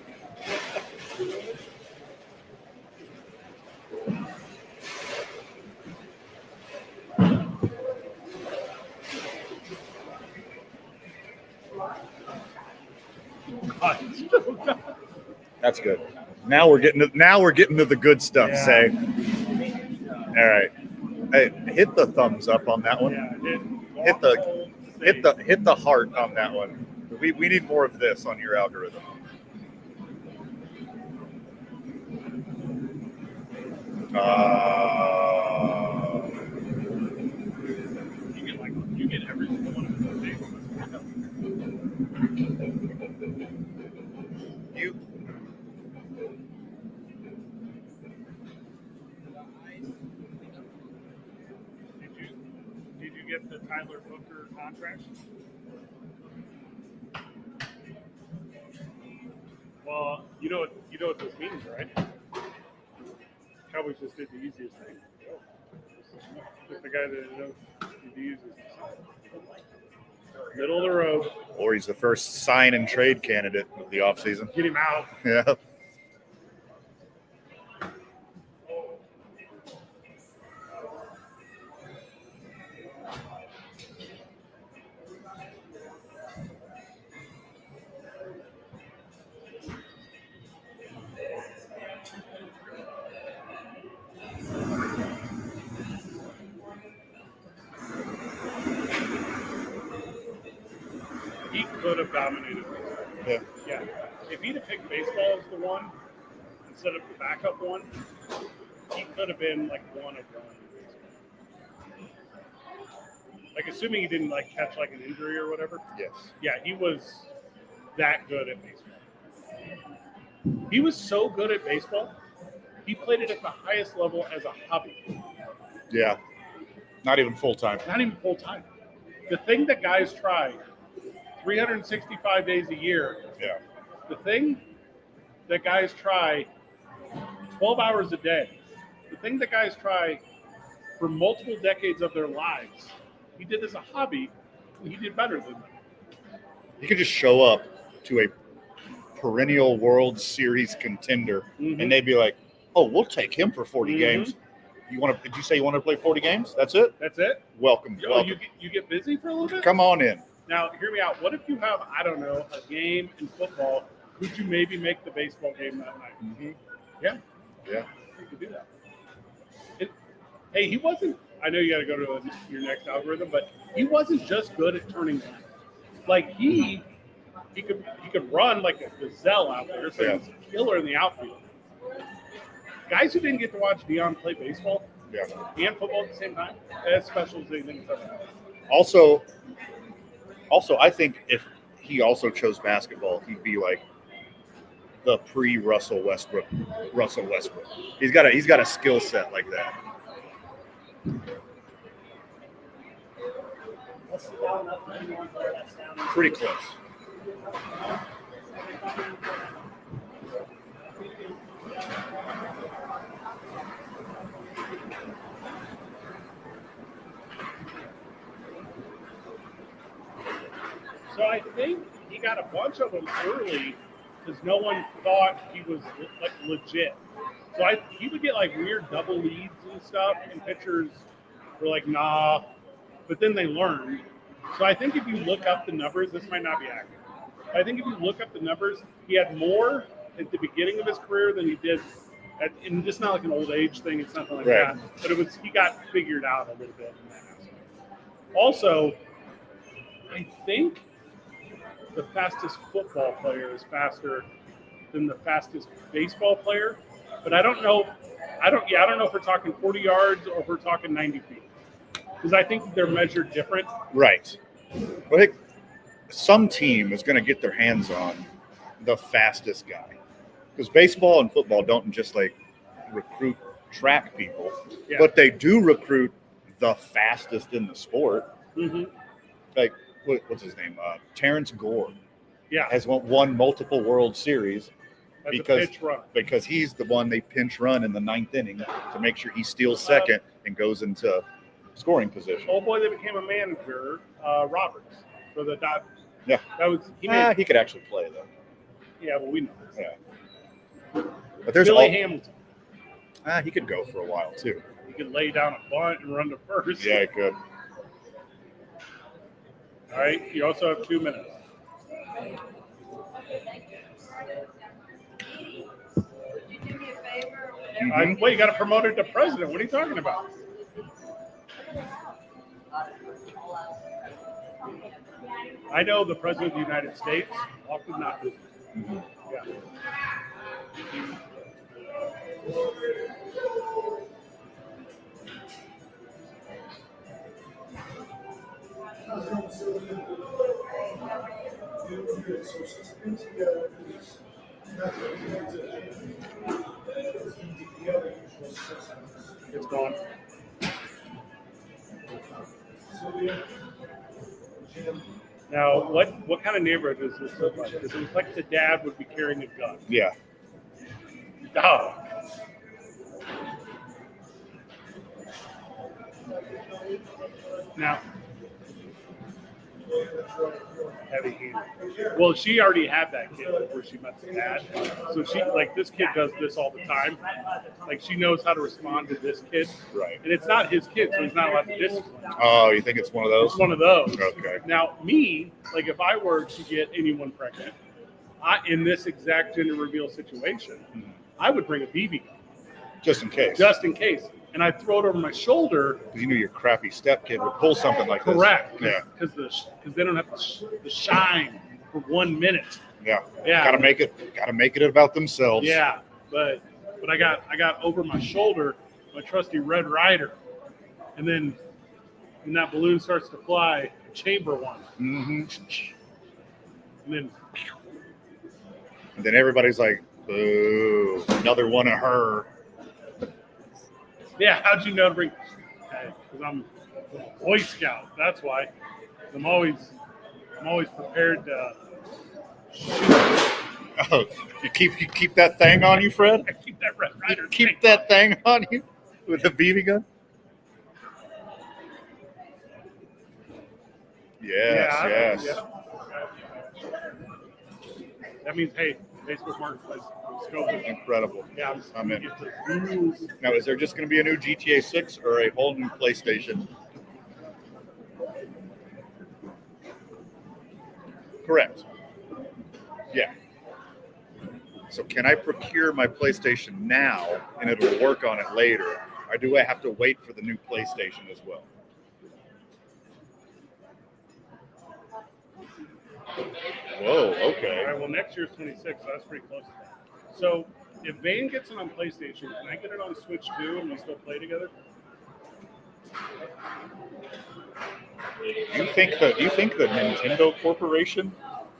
Speaker 3: That's good. Now we're getting to the good stuff.
Speaker 2: Yeah.
Speaker 3: Say, all right. Hey, hit the thumbs up on that one.
Speaker 2: Yeah,
Speaker 3: Hit the heart on that one. We need more of this on your algorithm.
Speaker 2: You get every single one of those days.
Speaker 3: You
Speaker 2: Did you get the Tyler Booker contract? Well, you know what this means, right? Cowboys just did the easiest thing. Just the guy that did the easiest thing. Middle of the road.
Speaker 3: or he's the first sign and trade candidate of the offseason.
Speaker 2: Get him out.
Speaker 3: Yeah.
Speaker 2: He could have dominated.
Speaker 3: Yeah.
Speaker 2: Yeah. If he'd have picked baseball as the one instead of the backup one, he could have been like one of one. Like assuming he didn't like catch like an injury or whatever.
Speaker 3: Yes.
Speaker 2: Yeah, he was that good at baseball. He was so good at baseball, he played it at the highest level as a hobby.
Speaker 3: Yeah. Not even full time.
Speaker 2: Not even full time. The thing that guys try 365 days a year,
Speaker 3: Yeah.
Speaker 2: the thing that guys try 12 hours a day, the thing that guys try for multiple decades of their lives, he did as a hobby, and he did better than them.
Speaker 3: You could just show up to a perennial World Series contender, and they'd be like, "Oh, we'll take him for 40 games." Did you say you want to play 40 games? That's it?
Speaker 2: That's it?
Speaker 3: Welcome.
Speaker 2: Oh,
Speaker 3: welcome.
Speaker 2: you get busy for a little bit?
Speaker 3: Come on in.
Speaker 2: Now, hear me out. What if you have, I don't know, a game in football? Could you maybe make the baseball game that night?
Speaker 3: Mm-hmm.
Speaker 2: Yeah.
Speaker 3: Yeah.
Speaker 2: You could do that. Hey, he wasn't, I know you got to go to your next algorithm, but he wasn't just good at turning left. Like, he could run like a gazelle out there, so he's a killer in the outfield. Guys who didn't get to watch Dion play baseball and football at the same time, as special as anything.
Speaker 3: Also, I think if he also chose basketball, he'd be like the pre-Russell Westbrook. He's got a skill set like that. Pretty close.
Speaker 2: So I think he got a bunch of them early because no one thought he was like legit. So he would get like weird double leads and stuff, and pitchers were like, nah. But then they learned. So I think if you look up the numbers, this might not be accurate. I think if you look up the numbers, he had more at the beginning of his career than he did. And it's not like an old age thing. It's nothing like
Speaker 3: Right.
Speaker 2: that. But he got figured out a little bit in that aspect. Also, I think the fastest football player is faster than the fastest baseball player, but I don't know. I don't know if we're talking 40 yards or if we're talking 90 feet, because I think they're measured different.
Speaker 3: Right. I think some team is going to get their hands on the fastest guy, because baseball and football don't just like recruit track people, but they do recruit the fastest in the sport.
Speaker 2: Mm-hmm.
Speaker 3: Like what's his name? Terrence Gore.
Speaker 2: Yeah,
Speaker 3: has won multiple World Series
Speaker 2: that's a pitch run.
Speaker 3: because he's the one they pinch run in the ninth inning to make sure he steals second and goes into scoring position.
Speaker 2: Oh boy, they became a manager, Roberts, for the Dodgers.
Speaker 3: Yeah,
Speaker 2: that was
Speaker 3: he could actually play though.
Speaker 2: Yeah, well, we know.
Speaker 3: Yeah, but there's
Speaker 2: Billy Hamilton.
Speaker 3: He could go for a while too.
Speaker 2: He could lay down a bunt and run to first.
Speaker 3: Yeah, he could.
Speaker 2: All right, you also have 2 minutes.
Speaker 5: Would you do me a favor? Whenever
Speaker 2: Wait, you got to promote it to president. What are you talking about? I know the president of the United States often not visit. Yeah. It's gone. Now, what kind of neighborhood does this look like? Does it look like the dad would be carrying a gun?
Speaker 3: Yeah.
Speaker 2: Oh. Now, heavy handed. Well, she already had that kid before she met the dad. So this kid does this all the time. Like, she knows how to respond to this kid.
Speaker 3: Right.
Speaker 2: And it's not his kid, so he's not allowed to discipline him.
Speaker 3: Oh, you think it's one of those?
Speaker 2: It's one of those.
Speaker 3: Okay.
Speaker 2: Now, me, like, if I were to get anyone pregnant, in this exact gender reveal situation, I would bring a BB gun.
Speaker 3: Just in case.
Speaker 2: Just in case. And I'd throw it over my shoulder.
Speaker 3: Because you knew your crappy stepkid would pull something like this.
Speaker 2: Correct.
Speaker 3: Yeah.
Speaker 2: Because they don't have to shine for 1 minute.
Speaker 3: Yeah.
Speaker 2: Yeah.
Speaker 3: Gotta make it about themselves.
Speaker 2: Yeah. But I got over my shoulder my trusty Red Ryder. And then when that balloon starts to fly, chamber one.
Speaker 3: Mm-hmm.
Speaker 2: And
Speaker 3: then everybody's like, boo, another one of her.
Speaker 2: yeah, how'd you know to bring? Because I'm a Boy Scout. That's why. I'm always prepared to shoot.
Speaker 3: Oh, you keep that thing on you, Fred?
Speaker 2: I keep that Red Ryder.
Speaker 3: Keep that thing on you with the BB gun? Yes.
Speaker 2: Yeah. That means, hey, Facebook Marketplace. Let's go.
Speaker 3: Incredible.
Speaker 2: Yeah,
Speaker 3: I'm in.
Speaker 2: get the
Speaker 3: Now, is there just going to be a new GTA 6 or a whole new PlayStation? Correct. Yeah. So can I procure my PlayStation now and it'll work on it later? Or do I have to wait for the new PlayStation as well? Whoa, okay.
Speaker 2: All right, well, next year's 26, so that's pretty close to that. So if Vane gets it on PlayStation, can I get it on Switch too and we still play together?
Speaker 3: You think the Nintendo Corporation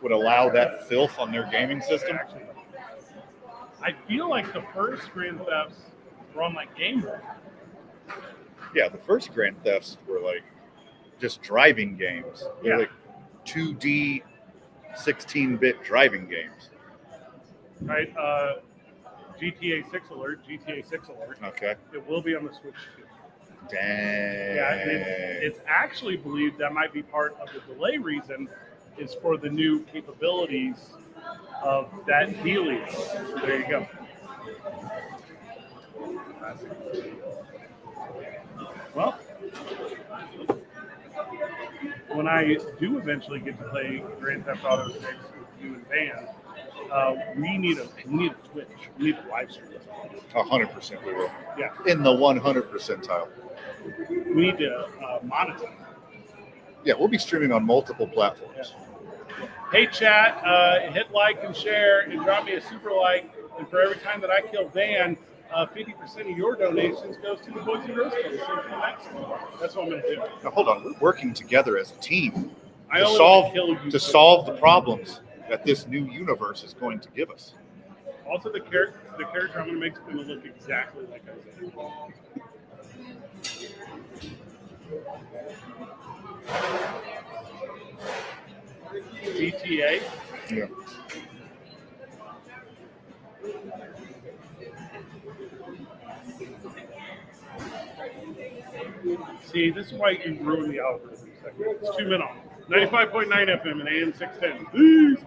Speaker 3: would allow that filth on their gaming system?
Speaker 2: Actually, I feel like the first Grand Thefts were on like Game Boy.
Speaker 3: Yeah, the first Grand Thefts were like just driving games. They're
Speaker 2: Yeah.
Speaker 3: like 2D 16-bit driving games.
Speaker 2: Right? GTA 6 alert, GTA 6 alert.
Speaker 3: Okay.
Speaker 2: It will be on the Switch too.
Speaker 3: Dang.
Speaker 2: Yeah, and it's actually believed that might be part of the delay reason is for the new capabilities of that Helios. So there you go. Well, when I do eventually get to play Grand Theft Auto 6 with you and Van, we need a Twitch. We need a live stream.
Speaker 3: 100% we will.
Speaker 2: Yeah,
Speaker 3: In the 100 percentile.
Speaker 2: we need to monetize.
Speaker 3: Yeah, we'll be streaming on multiple platforms.
Speaker 2: Hey chat, hit like and share and drop me a super like. And for every time that I kill Van, 50% of your donations goes to the Boys and Girls Club. That's what I'm going to do.
Speaker 3: Now, hold on. We're working together as a team
Speaker 2: I
Speaker 3: to
Speaker 2: only
Speaker 3: solve
Speaker 2: want to kill you.
Speaker 3: to solve the problems that this new universe is going to give us.
Speaker 2: Also, the character I'm going to make is going to look exactly like Isaiah. GTA.
Speaker 3: Yeah.
Speaker 2: See, this is why you ruin the algorithm. It's 2 minutes. 95.9 FM and AM 610. Peace.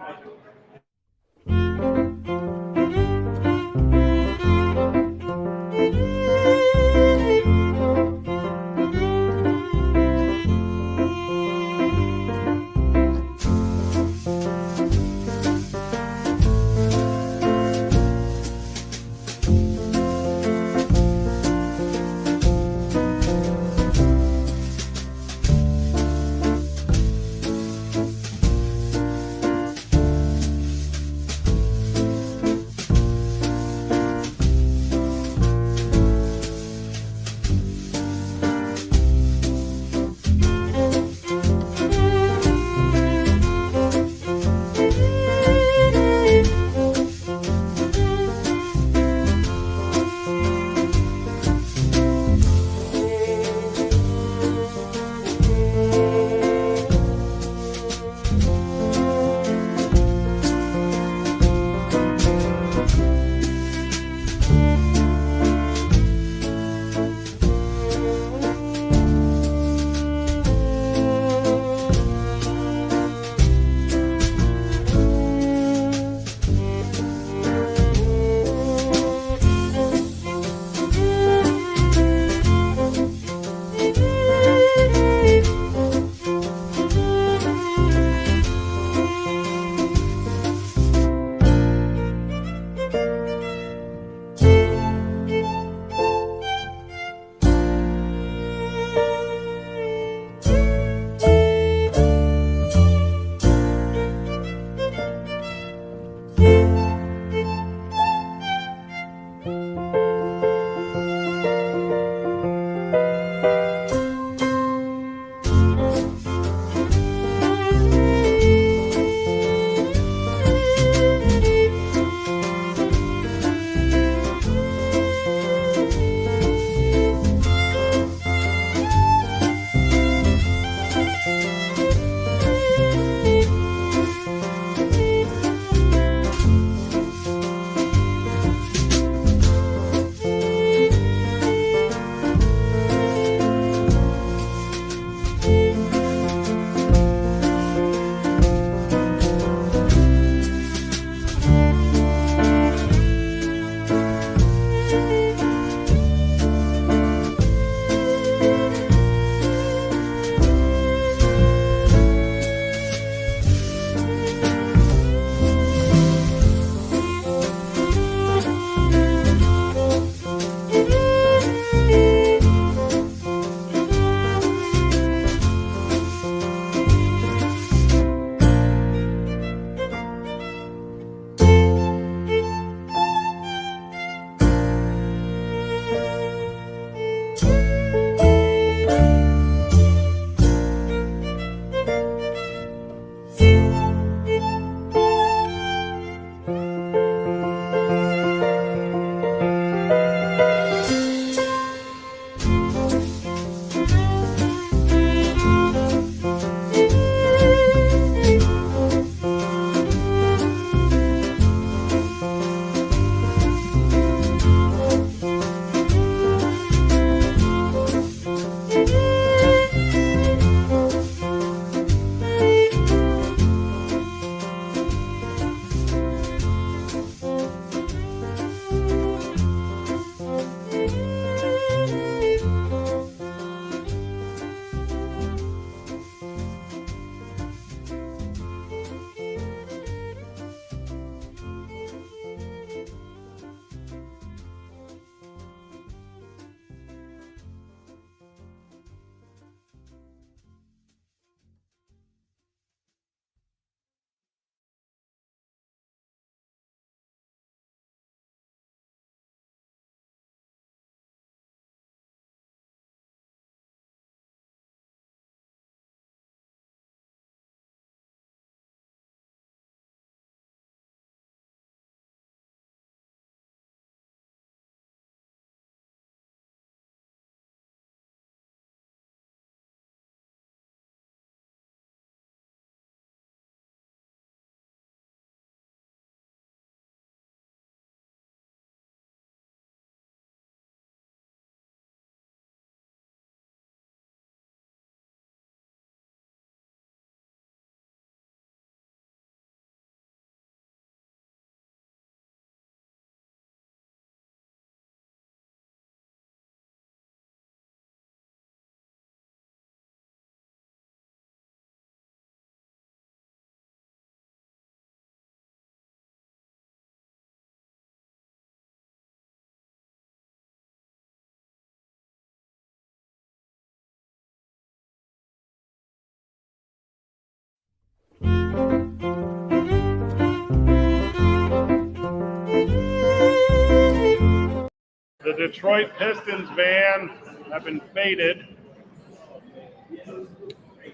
Speaker 2: The Detroit Pistons van have been faded.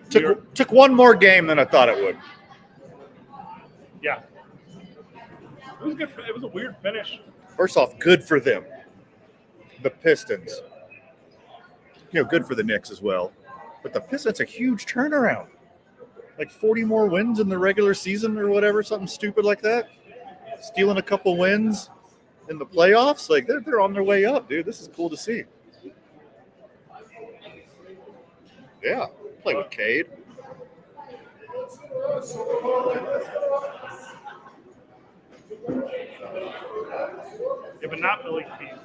Speaker 3: Took one more game than I thought it would.
Speaker 2: Yeah. It was good. It was a weird finish.
Speaker 3: First off, good for them. The Pistons. Good for the Knicks as well. But the Pistons, a huge turnaround. Like 40 more wins in the regular season or whatever, something stupid like that. Stealing a couple wins in the playoffs. Like, they're on their way up, dude. This is cool to see. Yeah, play with Cade.
Speaker 2: Yeah, but not Billy Keith.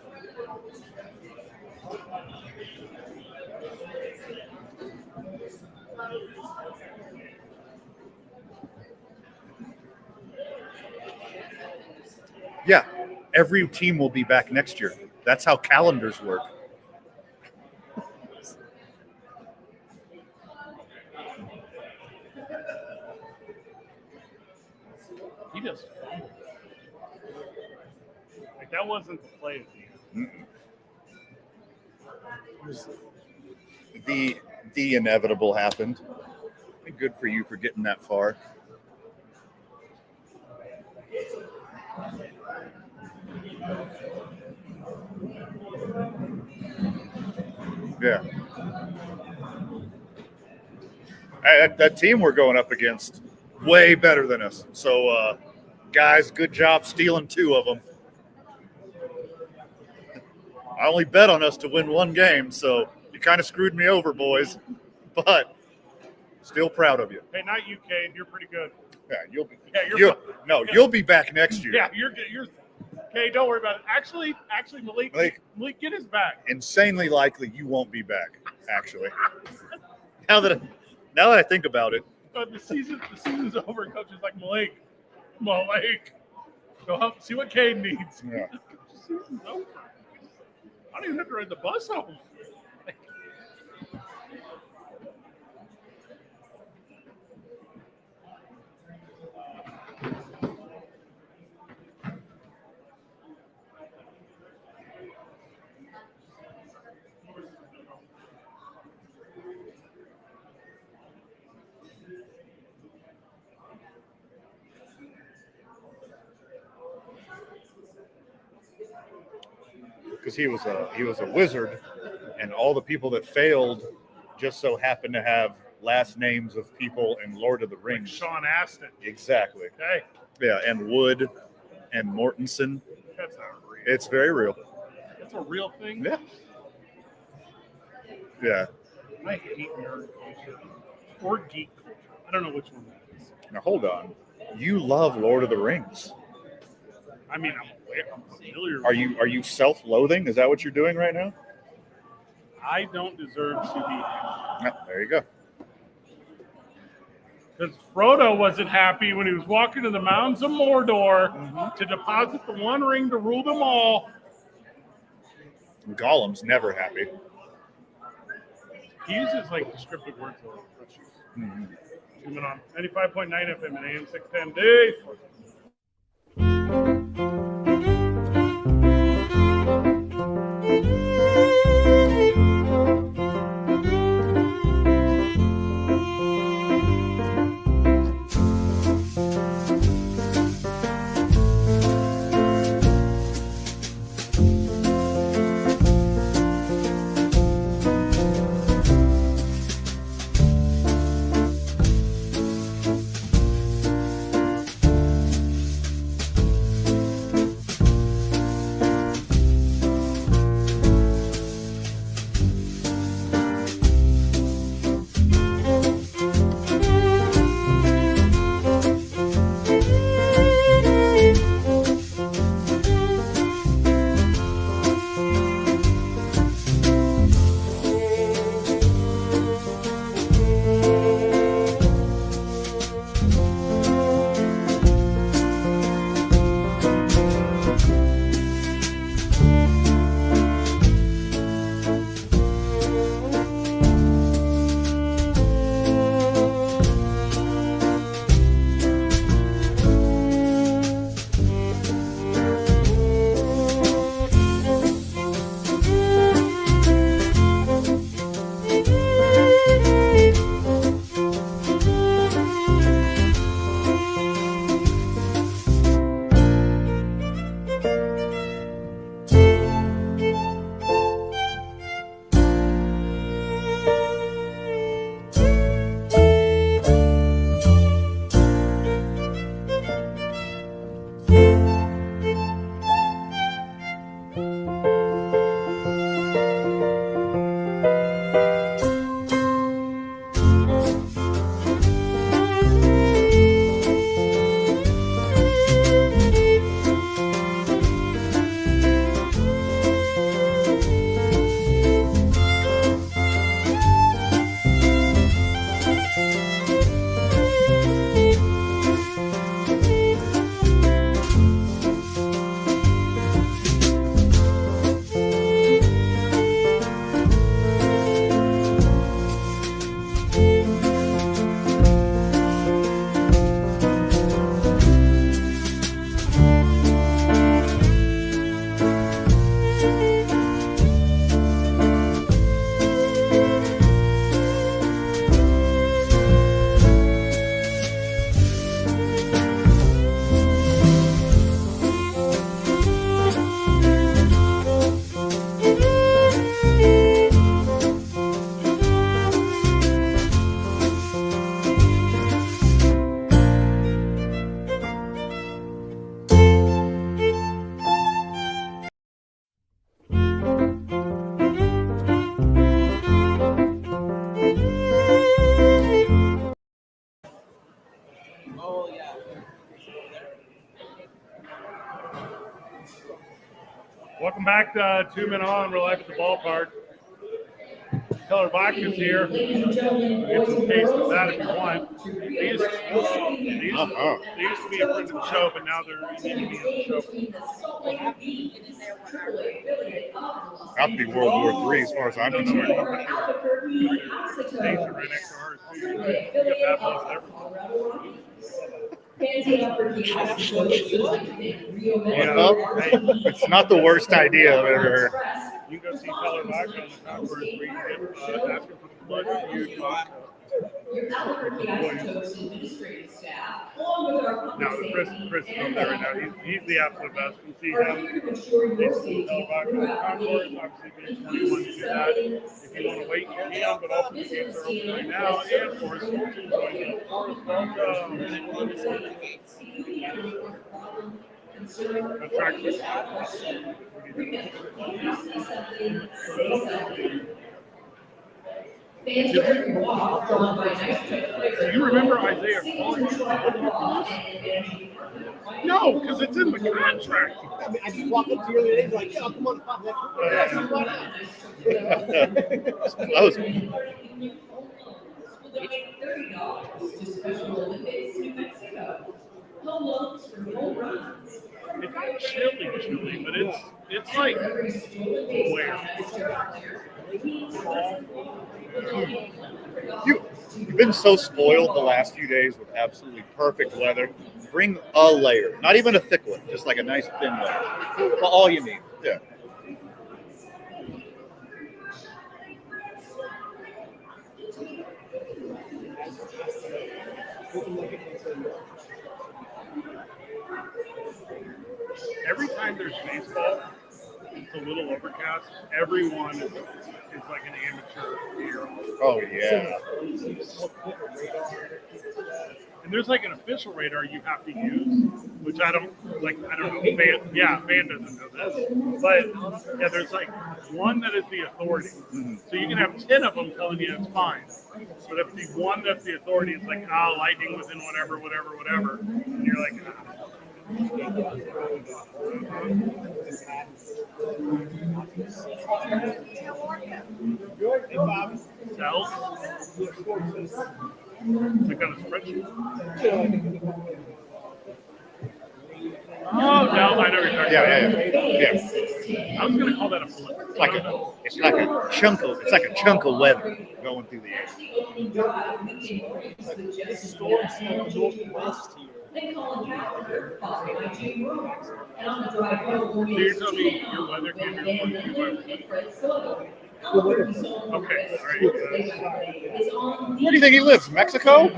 Speaker 3: Yeah, every team will be back next year. That's how calendars work.
Speaker 2: He just fumbled. Like, that wasn't the play of the game.
Speaker 3: The inevitable happened. Good for you for getting that far. Yeah. That team we're going up against, way better than us. So, guys, good job stealing 2 of them. I only bet on us to win 1 game, so you kind of screwed me over, boys. But still proud of you.
Speaker 2: Hey, not you, Cade. You're pretty good.
Speaker 3: Yeah, you'll be.
Speaker 2: Yeah,
Speaker 3: You'll be back next year.
Speaker 2: Yeah, you're okay. Don't worry about it. Actually, Malik, get his back.
Speaker 3: Insanely likely you won't be back. Actually, now that I think about it,
Speaker 2: But the season's over. Coach is like, Malik, go help see what Cade needs.
Speaker 3: Yeah.
Speaker 2: The season's over. I don't even have to ride the bus home.
Speaker 3: because he was a wizard, and all the people that failed just so happened to have last names of people in Lord of the Rings.
Speaker 2: Like Sean Astin.
Speaker 3: Exactly.
Speaker 2: Okay.
Speaker 3: Yeah, and Wood and Mortensen.
Speaker 2: That's not real.
Speaker 3: It's very real.
Speaker 2: It's a real thing.
Speaker 3: Yeah. Yeah.
Speaker 2: I hate nerd culture or geek culture. I don't know which one that is.
Speaker 3: Now hold on. You love Lord of the Rings.
Speaker 2: I mean, I'm familiar.
Speaker 3: Are you self-loathing? Is that what you're doing right now?
Speaker 2: I don't deserve to be.
Speaker 3: No, there you go.
Speaker 2: Because Frodo wasn't happy when he was walking to the mountains of Mordor to deposit the One Ring to rule them all.
Speaker 3: Gollum's never happy.
Speaker 2: He uses like descriptive words. Zooming on 95.9 FM and AM 610 days. Welcome back to 2 Men On. We're live at the ballpark. Keller Vodka's here.
Speaker 6: Ladies and gentlemen,
Speaker 2: Get
Speaker 6: boys
Speaker 2: some
Speaker 6: and
Speaker 2: taste of
Speaker 6: girls,
Speaker 2: that if you want. They used to be a friend of the show, but now they're need to be on the show.
Speaker 3: About to be World War III as far as I'm concerned.
Speaker 2: States are right next to ours. You got that place everywhere.
Speaker 3: Well, it's not the worst idea I've ever heard.
Speaker 2: You can go see Keller Vodka on the concourse where you can get asking for the blood feud vodka.
Speaker 6: Your Albuquerque Isotopes administrative staff, along with our
Speaker 2: No,
Speaker 6: public
Speaker 2: Chris
Speaker 6: safety
Speaker 2: is
Speaker 6: and
Speaker 2: up there right now. He's the absolute best. You can see
Speaker 6: are here
Speaker 2: him.
Speaker 6: to ensure your
Speaker 2: Keller
Speaker 6: safety
Speaker 2: Vodka on the
Speaker 6: throughout the
Speaker 2: concourse.
Speaker 6: day.
Speaker 2: Obviously, being 21 to do that. If you want to wait, you can, but also the games are open right now. And of course, you can join us.
Speaker 6: Fans are your walk drawn by nice
Speaker 2: Do you remember Isaiah calling you? No, because it's in the contract.
Speaker 7: I mean, I just walk up to you the other day and be like, yeah, come on, pop that. Yeah, why not?
Speaker 3: Close.
Speaker 6: Donate $30 to Special Olympics New Mexico. Home loans for home runs.
Speaker 2: It's not chilly, but it's like where?
Speaker 3: You've been so spoiled the last few days with absolutely perfect weather. Bring a layer, not even a thick one, just like a nice thin layer. That's all you need. Yeah.
Speaker 2: Every time there's baseball, it's a little overcast. Everyone is like an amateur here.
Speaker 3: Oh yeah.
Speaker 2: And there's like an official radar you have to use, which I don't know. Van doesn't know this. But yeah, there's like one that is the authority. So you can have 10 of them telling you it's fine. But if the one that's the authority is like, lightning within whatever, and you're like, Cells? Like on a spreadsheet? Oh, no, I know you're talking about.
Speaker 3: Yeah.
Speaker 2: I was going to call that a blip.
Speaker 3: It's like a chunk of weather going through the air.
Speaker 7: This storm's in the northwest here.
Speaker 6: They call it followed by Jay Roberts. And on the drive home,
Speaker 2: So you're telling me your weather came here Okay, all right.
Speaker 3: Where do you think he lives? Mexico?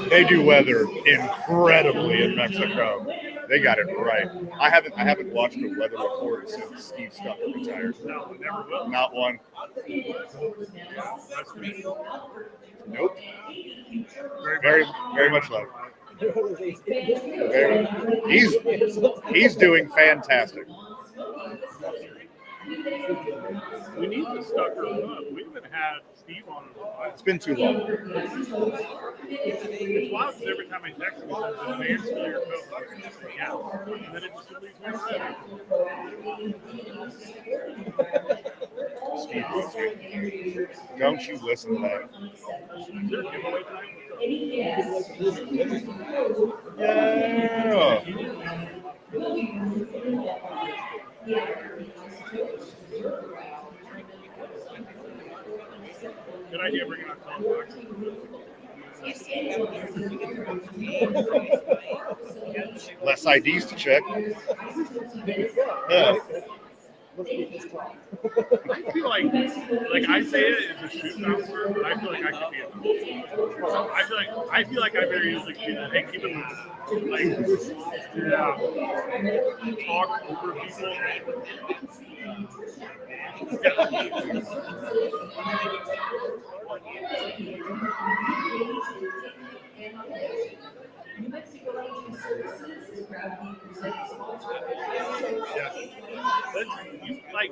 Speaker 3: They do weather incredibly in Mexico. They got it right. I haven't watched a weather report since Steve Stucker retired.
Speaker 2: No, never will.
Speaker 3: Not one. Nope. Very much like. He's doing fantastic.
Speaker 2: We need to Stucker up. We haven't had Steve on in a while.
Speaker 3: It's been too long.
Speaker 2: It's wild because every time I text him, he says, "Advance to your coach." I say, yeah. And then it just leaves me already.
Speaker 3: Steve loves you. Don't you listen to that?
Speaker 2: Is there a giveaway time? Good idea bringing up Telefox.
Speaker 3: Less IDs to check. Yeah.
Speaker 2: I feel like Isaiah is a shoot bouncer, but I feel like I could be a I feel like I very easily could be that. Hey, keep it moving. Like, talk over people.
Speaker 6: New Mexico Aging Services is proud to be presenting sponsor.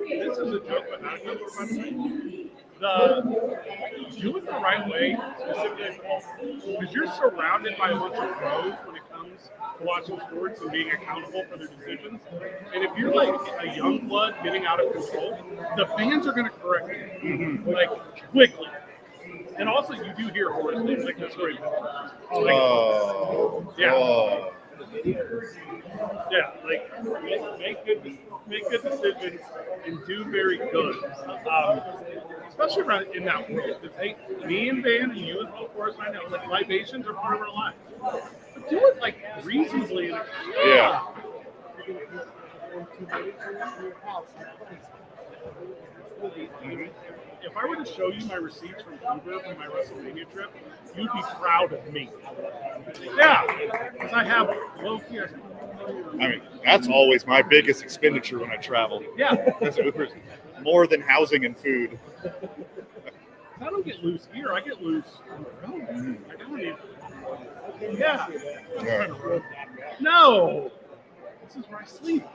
Speaker 2: This is a joke, but not a joke for do it the right way, specifically because you're surrounded by a bunch of pros when it comes games, to watching sports and being accountable for their decisions. And if you're like a young blood getting out of control, the fans are going to correct you like quickly. And also, you do hear horror things like the story. Yeah. Yeah, like make good decisions and do very good. Especially around in that world. Because hey, me and Van and you as well, of course, I know like libations are part of our life. But do it like reasonably.
Speaker 3: Yeah.
Speaker 2: If I were to show you my receipts from Uber from my WrestleMania trip, you'd be proud of me. Yeah, because I have low key.
Speaker 3: I mean, that's always my biggest expenditure when I travel.
Speaker 2: Yeah,
Speaker 3: That's Uber's more than housing and food.
Speaker 2: I don't get loose here. I get loose. I don't even. Yeah. No. This is where I sleep.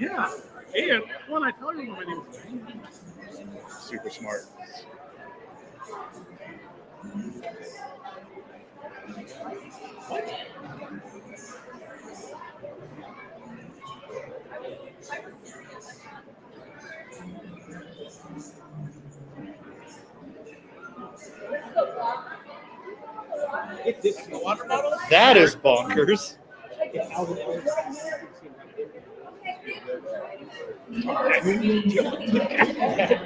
Speaker 2: Yeah. And when I tell you what my name is.
Speaker 3: Super smart.
Speaker 7: Get this water bottle.
Speaker 3: That is bonkers.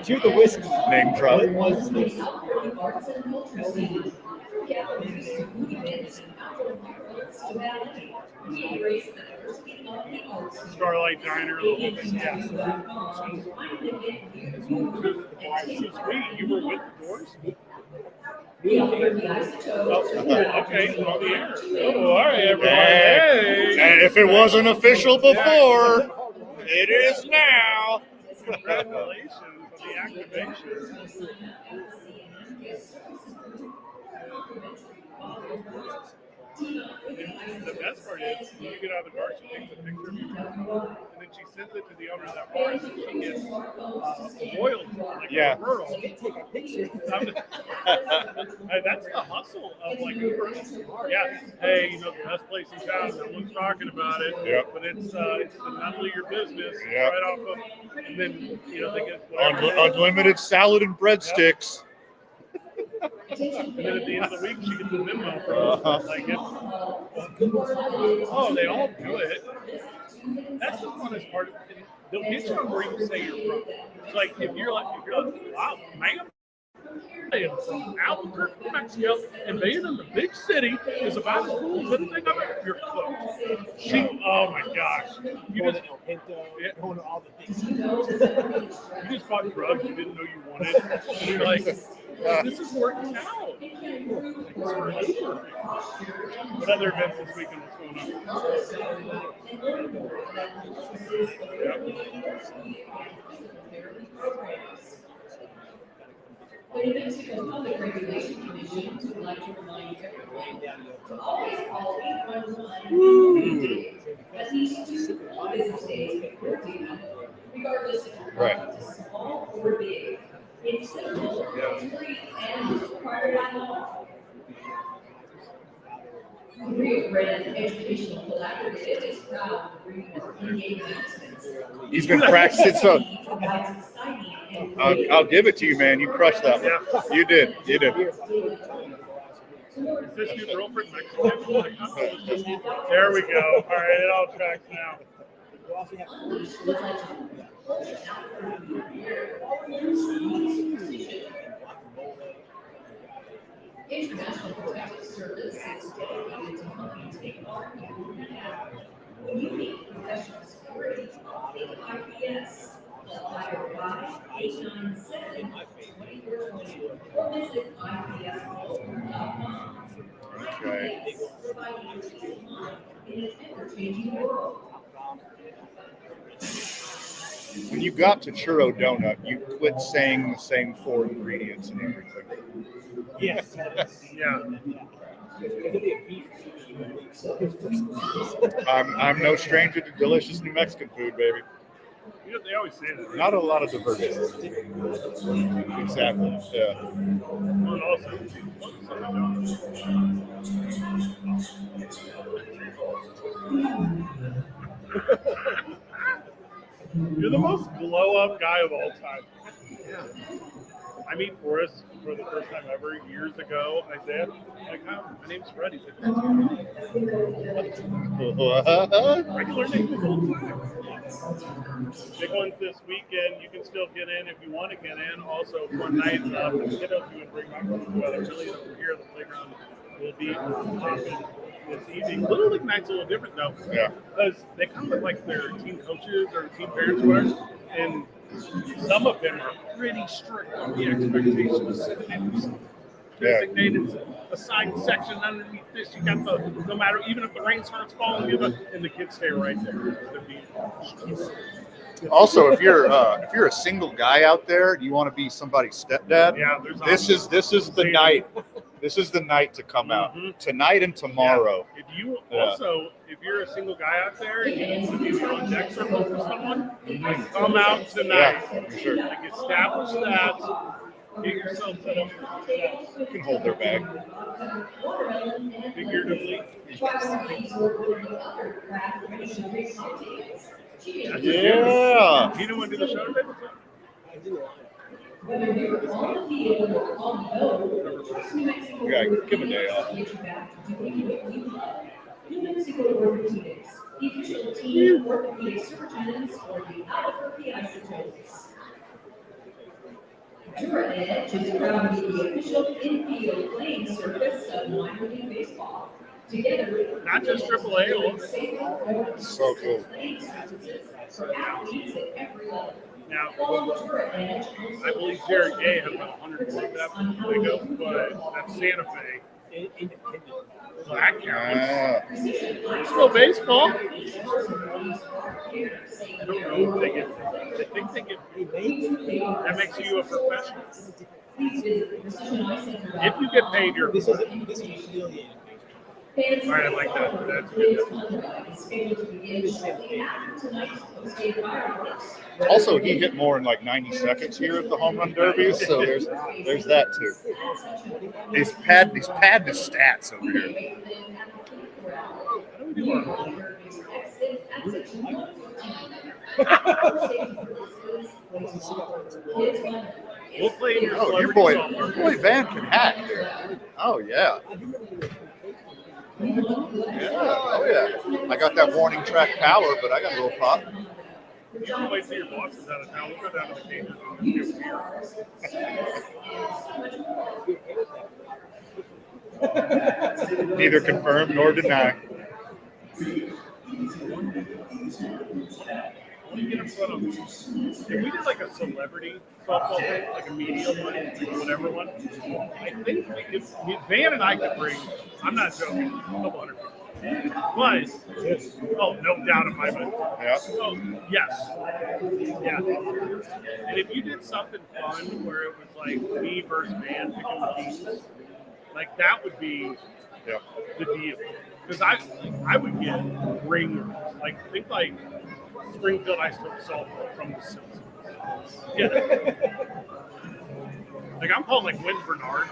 Speaker 7: To the whiskey.
Speaker 3: Name drop.
Speaker 7: What was this?
Speaker 2: Starlight Diner. Yeah. Sweet. You were with the Boys? Oh, okay. On the air. Oh, all right, everyone. Hey.
Speaker 3: And if it wasn't official before, it is now.
Speaker 2: Congratulations on the activation. The best part is when you get out of the car, she takes a picture of you, and then she sends it to the owner of that bar, so she gets royalty, like
Speaker 3: Yeah.
Speaker 2: a referral.
Speaker 7: Take a picture.
Speaker 2: Hey, that's the hustle of like Uber. Yeah. Hey, you know the best place in town. No one's talking about it.
Speaker 3: Yep.
Speaker 2: But it's the none of your business.
Speaker 3: Yep.
Speaker 2: Right off of, and then they get whatever.
Speaker 3: Unlimited salad and breadsticks.
Speaker 2: And then at the end of the week, she gets a memo from like oh, they all do it. That's the funnest part of it. They'll get you on where you say you're from. It's like if you're like, wow, man, I am from Albuquerque, Mexico, and being in the big city is about as cool as anything I've ever. You're close. Oh my gosh, you just
Speaker 7: Going to all the things.
Speaker 2: you just bought drugs you didn't know you wanted, and you're like, this is working out. What other events this weekend? What's going on?
Speaker 6: The New Mexico Public Regulation Commission would like to remind everyone to always call 811 at least 2 business days before due, regardless if your problem is small or big. It's simple, free, and required by law. The Rio Grande Educational Collaborative is proud of Rio's EA announcements.
Speaker 3: He's been practicing, so
Speaker 6: Provides exciting and
Speaker 3: I'll give it to you, man. You crushed that one. You did. You did.
Speaker 2: Is this your girlfriend Mexican? There we go. All right, it all tracks now.
Speaker 6: International Protective Service is dedicated to helping take part in unique professional security. IPS, letter 5-897-2420, or visit IPSglobal.com.
Speaker 3: Okay.
Speaker 6: Providing peace of mind in an ever-changing world.
Speaker 3: When you got to churro donut, you quit saying the same 4 ingredients and everything.
Speaker 7: Yes.
Speaker 2: Yeah.
Speaker 3: I'm no stranger to delicious New Mexican food, baby.
Speaker 2: You know, they always say that. Right?
Speaker 3: Not a lot of diversity. Exactly. Yeah.
Speaker 2: Well, and also, you're the most glow up guy of all time. I meet Forrest for the first time ever years ago. I said, like, hi, my name's Freddie. He's like, regular name the whole time. Big ones this weekend. You can still get in if you want to get in. Also, one night for the kiddos, you would bring my weather really over here. The playground will be popping this evening. Little League night's a little different though.
Speaker 3: Yeah.
Speaker 2: Because they come with like their team coaches or team parents, whatever, and some of them are pretty strict on the expectations. Designated assigned section underneath this. You got the no matter even if the rain starts falling, and the kids stay right there.
Speaker 3: Also, if you're a single guy out there, you want to be somebody's stepdad.
Speaker 2: Yeah,
Speaker 3: This is the night. This is the night to come out. Tonight and tomorrow.
Speaker 2: Yeah. If you also, if you're a single guy out there and you need to be on deck circle for someone, like come out tonight.
Speaker 3: Yeah, for sure.
Speaker 2: Like establish that. Get yourself set up for success.
Speaker 3: You can hold their bag.
Speaker 2: Figuratively.
Speaker 3: Yeah.
Speaker 2: You didn't want to do the show today?
Speaker 3: Yeah, give a day off.
Speaker 6: New Mexico orthopedics. The official team orthopedic surgeons for the Albuquerque Isotopes. Edge is proud to be the official infield playing surface of minor league baseball. Together,
Speaker 2: Not just AAA.
Speaker 3: So cool.
Speaker 6: For athletes at every level.
Speaker 2: Now,
Speaker 6: Turret Edge
Speaker 2: I believe Jared Gay had about 100 that they go, but that's Santa Fe. So that counts. Still baseball. I don't know if they get. I think they get. That makes you a professional. If you get paid, you're.
Speaker 7: This is humiliating.
Speaker 2: All right, I like that. That's good.
Speaker 3: Also, he hit more in like 90 seconds here at the home run derby, so there's that too. He's padding his stats over here.
Speaker 2: We'll play your
Speaker 3: Oh, your boy Van can hack there. Oh yeah. Yeah, oh yeah. I got that warning track power, but I got a little pop.
Speaker 2: You can wait till your boss is out of town. We'll go down to the cages and just get beer.
Speaker 3: Neither confirm nor deny.
Speaker 2: When you get in front of, if we did like a celebrity softball thing, like a media one, like whatever one, I think we could, Van and I could bring, I'm not joking, a couple hundred people. But, oh, no doubt in my mind.
Speaker 3: Yeah.
Speaker 2: Oh, yes. Yeah. And if you did something fun where it was like me versus Van picking the teams, like that would be the deal. Because I would get ringers. Like, think like Springfield Ice Cream softball from the Simpsons. Yeah. Like, I'm calling like Win Bernard.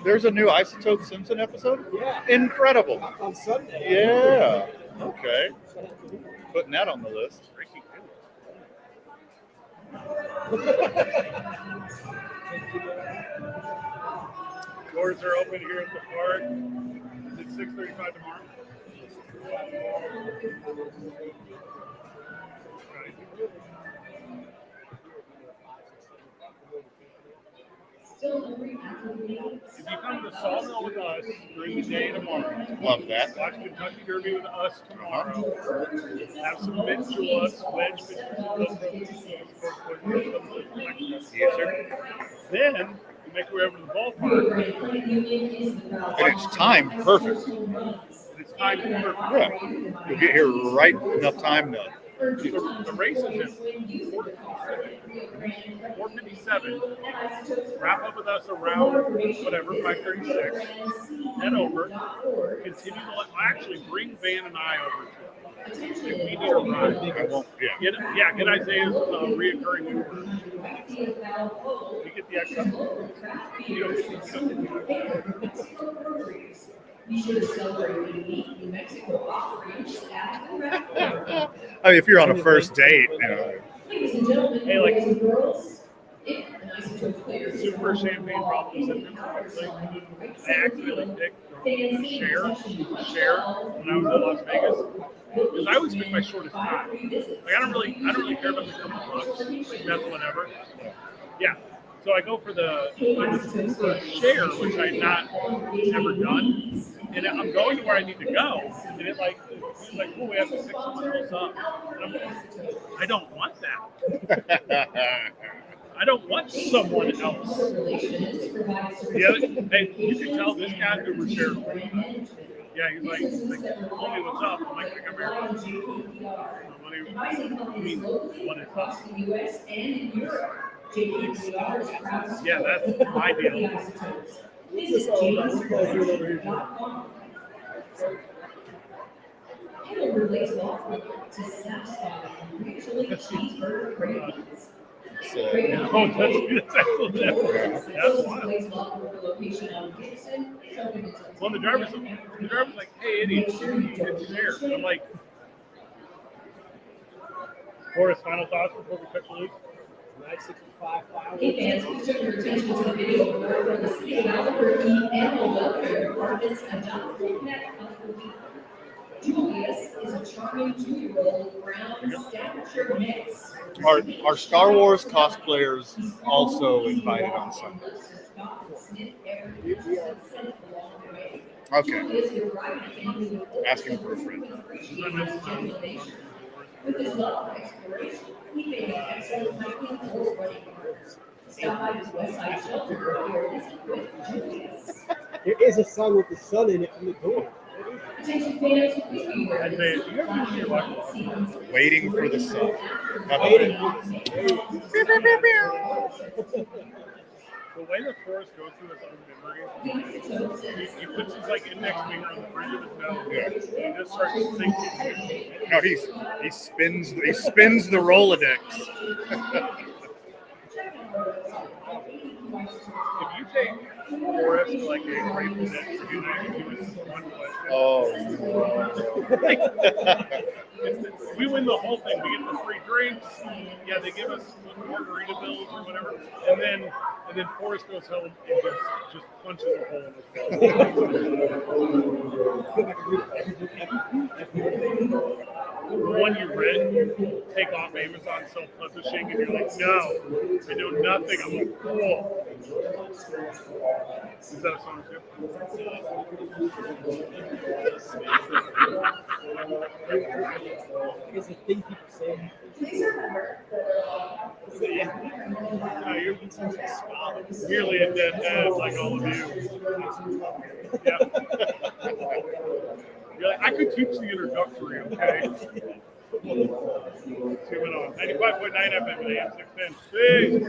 Speaker 3: There's a new Isotope Simpson episode?
Speaker 7: Yeah.
Speaker 3: Incredible.
Speaker 7: On Sunday.
Speaker 3: Yeah. Okay. Putting that on the list.
Speaker 2: Doors are open here at the park. It's 6:35 tomorrow. If you come to Sawmill with us during the day tomorrow,
Speaker 3: Love that.
Speaker 2: watch Kentucky Derby with us tomorrow. Have some Mitchell's wedge
Speaker 3: Yes, sir.
Speaker 2: Then you make your way over to the ballpark.
Speaker 3: And it's timed perfect.
Speaker 2: It's time for
Speaker 3: Yeah. You'll get here right enough time to.
Speaker 2: the race is in 4 o'clock. 4:57. Wrap up with us around whatever 5:36. Head over. Continue to actually bring Van and I over to it. If we need a ride.
Speaker 3: I won't. Yeah.
Speaker 2: Get Isaiah's reoccurring Uber. We get the extra.
Speaker 6: Be sure to celebrate the unique New Mexico offerings at the restaurant.
Speaker 3: I mean, if you're on a first date, you know.
Speaker 6: Ladies and gentlemen,
Speaker 2: Hey, like-
Speaker 6: boys and girls, if an isotope player is
Speaker 2: Super champagne problems and I accidentally picked share when I was in Las Vegas. Because I always pick my shortest time. Like I don't really care about the couple bucks. Like that's whatever. Yeah. So I go for the share, which I've not ever done. And I'm going to where I need to go. And it's like, oh, we have to pick someone else up. And I'm like, I don't want that. I don't want someone else. Hey, you can tell this guy who was shared. Yeah, he's like, homie, what's up? I'm like, come here. What is up? Yeah, that's my deal.
Speaker 7: What's this all about? What you guys doing over here?
Speaker 2: Oh, that's actually that's wild. Well, the driver's like, hey, idiot, you hit share. And I'm like, Boris, final thoughts before we cut you loose?
Speaker 7: 965
Speaker 6: Hey fans, we turn your attention to the video from the city of Albuquerque Animal Welfare Department's Adopt Connect Albuquerque. Julius is a charming 2-year-old with brown Staffordshire mix.
Speaker 3: Our Star Wars cosplayers also invited on Sunday. Okay. Asking for a friend.
Speaker 6: With his love for exploration, he made an excellent hiking course running partner. Stop by his Westside shelter for your visit with Julius.
Speaker 7: There is a song with the sun in it from the door.
Speaker 6: Attention fans, please be aware
Speaker 2: I'd
Speaker 6: that
Speaker 2: say, you ever see your wife?
Speaker 3: Waiting for the sun.
Speaker 7: Waiting for
Speaker 2: The way the Forrest goes through his own memories, he puts his like index finger on the bridge of his nose,
Speaker 3: Yeah.
Speaker 2: and he just starts thinking.
Speaker 3: No, he spins the Rolodex.
Speaker 2: If you take Forrest to like a Grateful Dead tribute, I can do this one question.
Speaker 3: Oh.
Speaker 2: We win the whole thing. We get the free drinks. Yeah, they give us margarita bills or whatever, and then Forrest goes home and just punches a hole in his The one you read, take off Amazon self-publishing, and you're like, no, I know nothing. I'm a fool. Is that a song too?
Speaker 7: It's a thing people say.
Speaker 2: No, you're nearly a dead dad like all of you. Yeah. You're like, I could teach the introductory, okay? See what on. 95.9 FM and AM 610. Peace.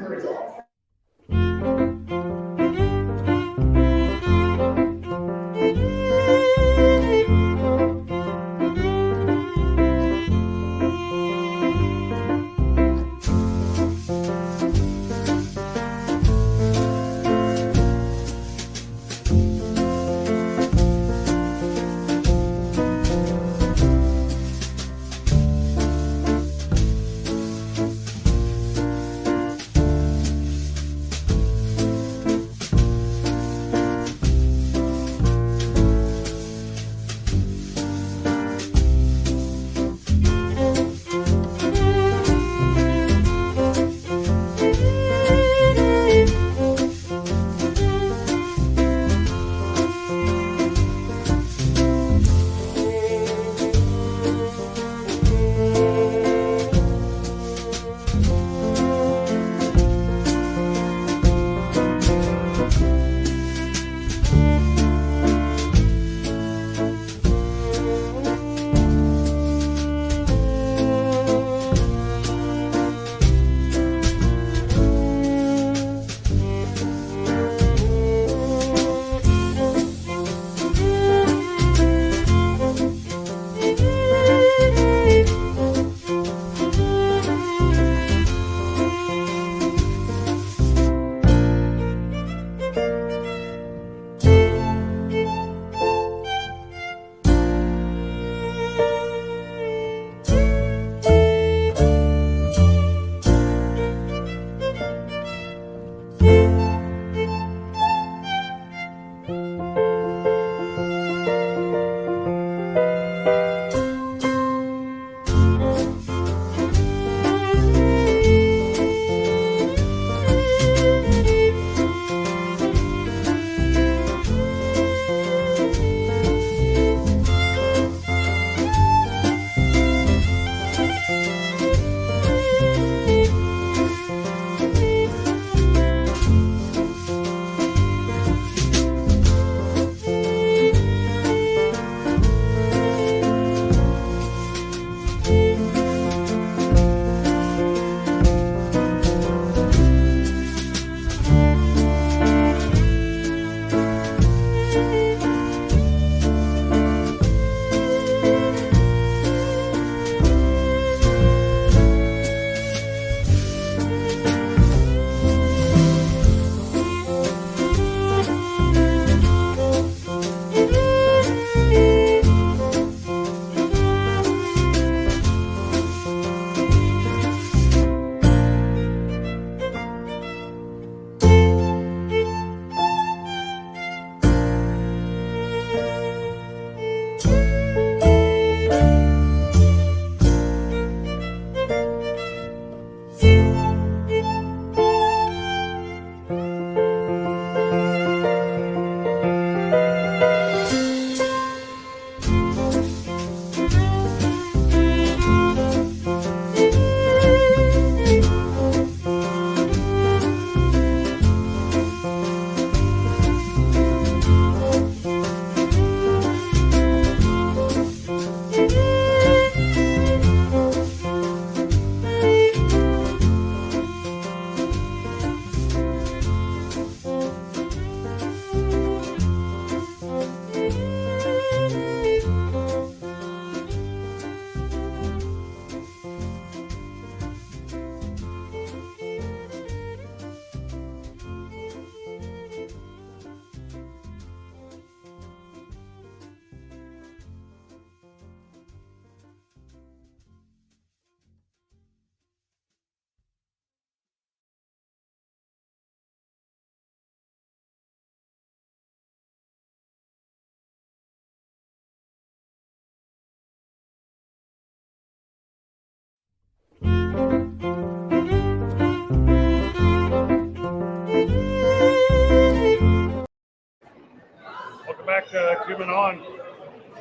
Speaker 2: coming on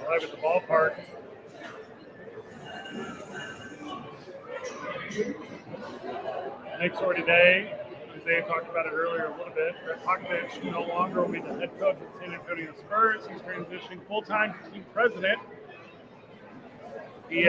Speaker 2: live at the ballpark. Next story today, Isaiah talked about it earlier a little bit. Greg Popovich no longer will be the head coach of the San Antonio Spurs. He's transitioning full-time to team president. He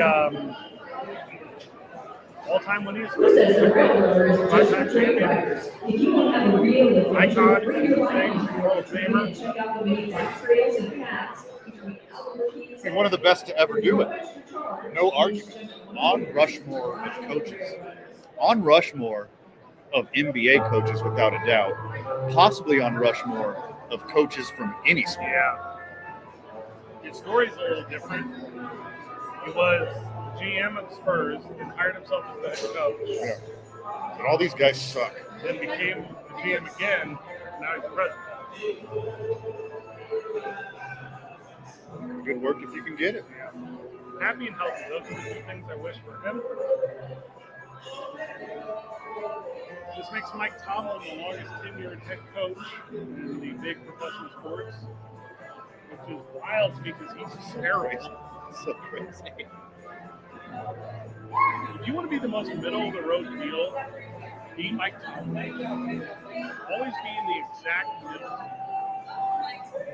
Speaker 2: all-time winningest coach.
Speaker 6: Says the regular is just
Speaker 2: Five-time
Speaker 6: for train
Speaker 2: champion.
Speaker 6: riders. If you want to have a real
Speaker 2: Icon,
Speaker 6: adventure, bring your
Speaker 2: thanks,
Speaker 6: bike
Speaker 2: Hall of Famer.
Speaker 6: and check out the many bike trails and paths between Albuquerque
Speaker 3: And one of the best to ever do it. No argument. On Rushmore of coaches. On Rushmore of NBA coaches, without a doubt. Possibly on Rushmore of coaches from any sport.
Speaker 2: Yeah. His story's a little different. He was GM of the Spurs and hired himself as the head coach.
Speaker 3: Yeah. And all these guys suck.
Speaker 2: Then became the GM again. Now he's the president.
Speaker 3: Good work if you can get it.
Speaker 2: Happy and healthy. Those are the two things I wish for him. This makes Mike Tomlin the longest tenured head coach in the big professional sports, which is wild to me because he's terrible.
Speaker 3: So crazy.
Speaker 2: If you want to be the most middle of the road deal, be Mike Tomlin. Always be in the exact middle.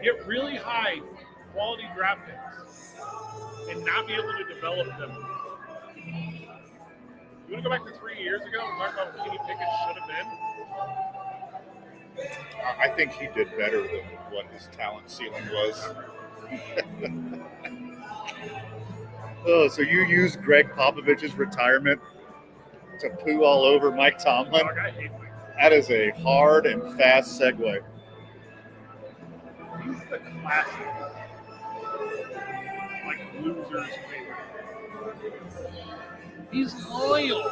Speaker 2: Get really high quality draft picks and not be able to develop them. You want to go back to 3 years ago and talk about what Kenny Pickett should have been?
Speaker 3: I think he did better than what his talent ceiling was. Oh, so you used Greg Popovich's retirement to poo all over Mike Tomlin?
Speaker 2: Dog, I hate Mike.
Speaker 3: That is a hard and fast segue.
Speaker 2: He's the classic, like, loser's favorite. He's loyal.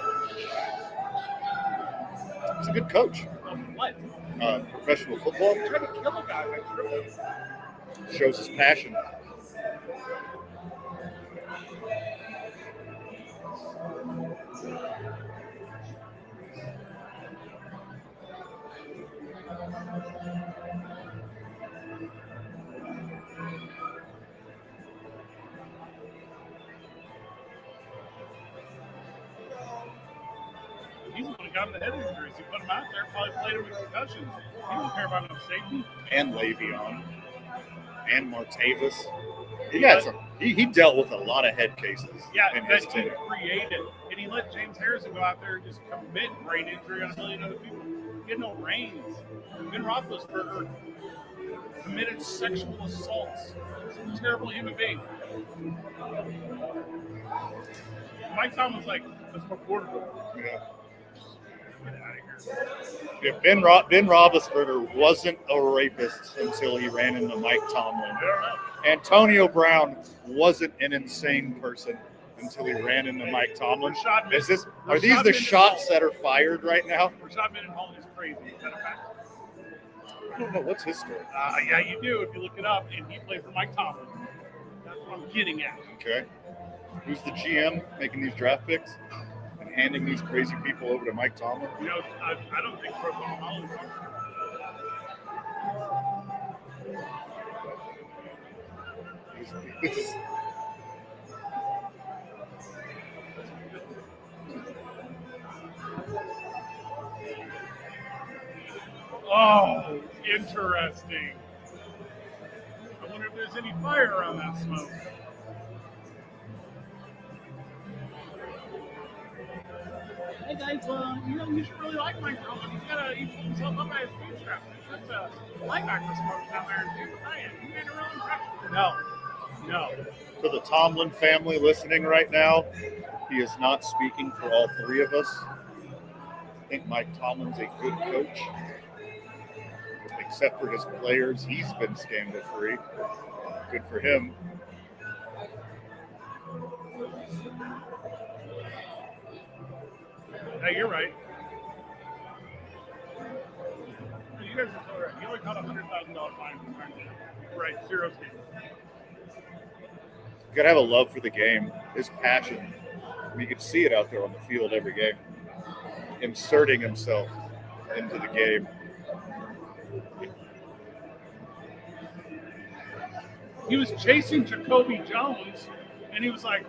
Speaker 3: He's a good coach.
Speaker 2: Of what?
Speaker 3: Professional football
Speaker 2: He tried to kill a guy by tripping.
Speaker 3: shows his passion.
Speaker 2: He's the one who got him the head injuries. He put him out there, probably played him with concussions. He didn't care about no safety.
Speaker 3: And Le'Veon. And Martavis. He dealt with a lot of head cases
Speaker 2: Yeah,
Speaker 3: in
Speaker 2: that
Speaker 3: his
Speaker 2: he
Speaker 3: tenure.
Speaker 2: created. And he let James Harrison go out there and just commit brain injury on a million other people. He had no reins. Ben Roethlisberger committed sexual assaults. He's a terrible human being. Mike Tomlin's like, that's more portable.
Speaker 3: Yeah.
Speaker 2: Get out of here.
Speaker 3: Yeah, Ben Roethlisberger wasn't a rapist until he ran into Mike Tomlin.
Speaker 2: I don't know.
Speaker 3: Antonio Brown wasn't an insane person until he ran into Mike Tomlin.
Speaker 2: Rashad
Speaker 3: Are these the shots that are fired right now?
Speaker 2: Rashad Mendenhall is crazy. Is that a fact?
Speaker 3: I don't know. What's his story?
Speaker 2: Yeah, you do if you look it up. And he played for Mike Tomlin. That's what I'm getting at.
Speaker 3: Okay. Who's the GM making these draft picks and handing these crazy people over to Mike Tomlin?
Speaker 2: You know, I don't think Pro Football Hall is. Oh, interesting. I wonder if there's any fire around that smoke. Hey guys, you should really like Mike Tomlin. He's got to eat himself up by his bootstraps. There's such a linebacker smoke down there in Super Saiyan. He made a real impression. No.
Speaker 3: To the Tomlin family listening right now, he is not speaking for all three of us. I think Mike Tomlin's a good coach. Except for his players, he's been scandal-free. Good for him.
Speaker 2: Hey, you're right. You guys are so right. He only caught a $100,000 fine from time to time. Right, 0 skating.
Speaker 3: You gotta have a love for the game, his passion. You can see it out there on the field every game. Inserting himself into the game.
Speaker 2: He was chasing Jacoby Jones, and he was like,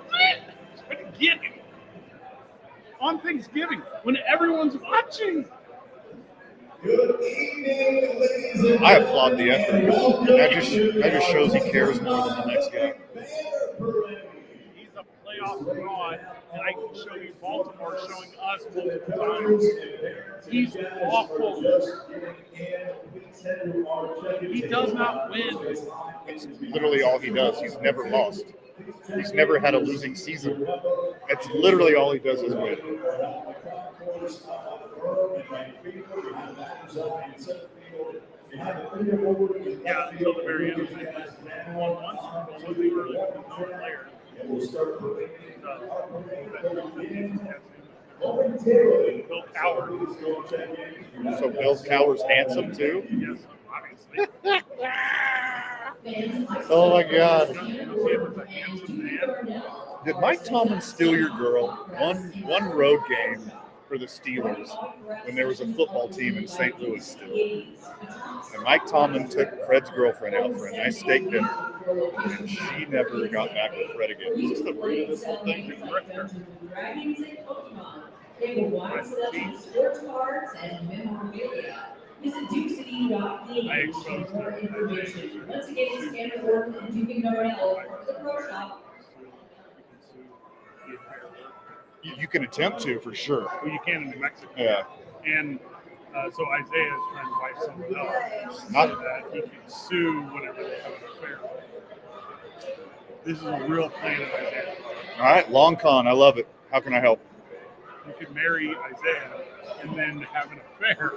Speaker 2: get him on Thanksgiving when everyone's watching.
Speaker 3: I applaud the effort. That just shows he cares more than the next guy.
Speaker 2: He's a playoff fraud, and I can show you Baltimore showing us multiple times. He's awful. He does not win.
Speaker 3: That's literally all he does. He's never lost. He's never had a losing season. That's literally all he does is win.
Speaker 2: Yeah, until the very end. He won once, but we were like a player. Bill Cowher.
Speaker 3: So Bill Cowher's handsome too?
Speaker 2: Yes, obviously.
Speaker 3: Oh my God.
Speaker 2: He was a handsome man.
Speaker 3: Did Mike Tomlin steal your girl? One road game for the Steelers when there was a football team in St. Louis still. And Mike Tomlin took Fred's girlfriend out for a nice steak dinner, and she never got back with Fred again. Is this the root of this whole thing?
Speaker 6: Dragons and Pokemon. They will wide selection of sports cards and memorabilia. Visit DukeCity.ca for more information. Once again, Scanner Gordon and Duke and Norrell for the Pro Shop.
Speaker 3: You can attempt to, for sure.
Speaker 2: Well, you can in New Mexico.
Speaker 3: Yeah.
Speaker 2: And so Isaiah's trying to wipe someone else
Speaker 3: Not-
Speaker 2: so that he can sue whenever they have an affair. This is a real plan of Isaiah.
Speaker 3: All right, long con. I love it. How can I help?
Speaker 2: You could marry Isaiah and then have an affair,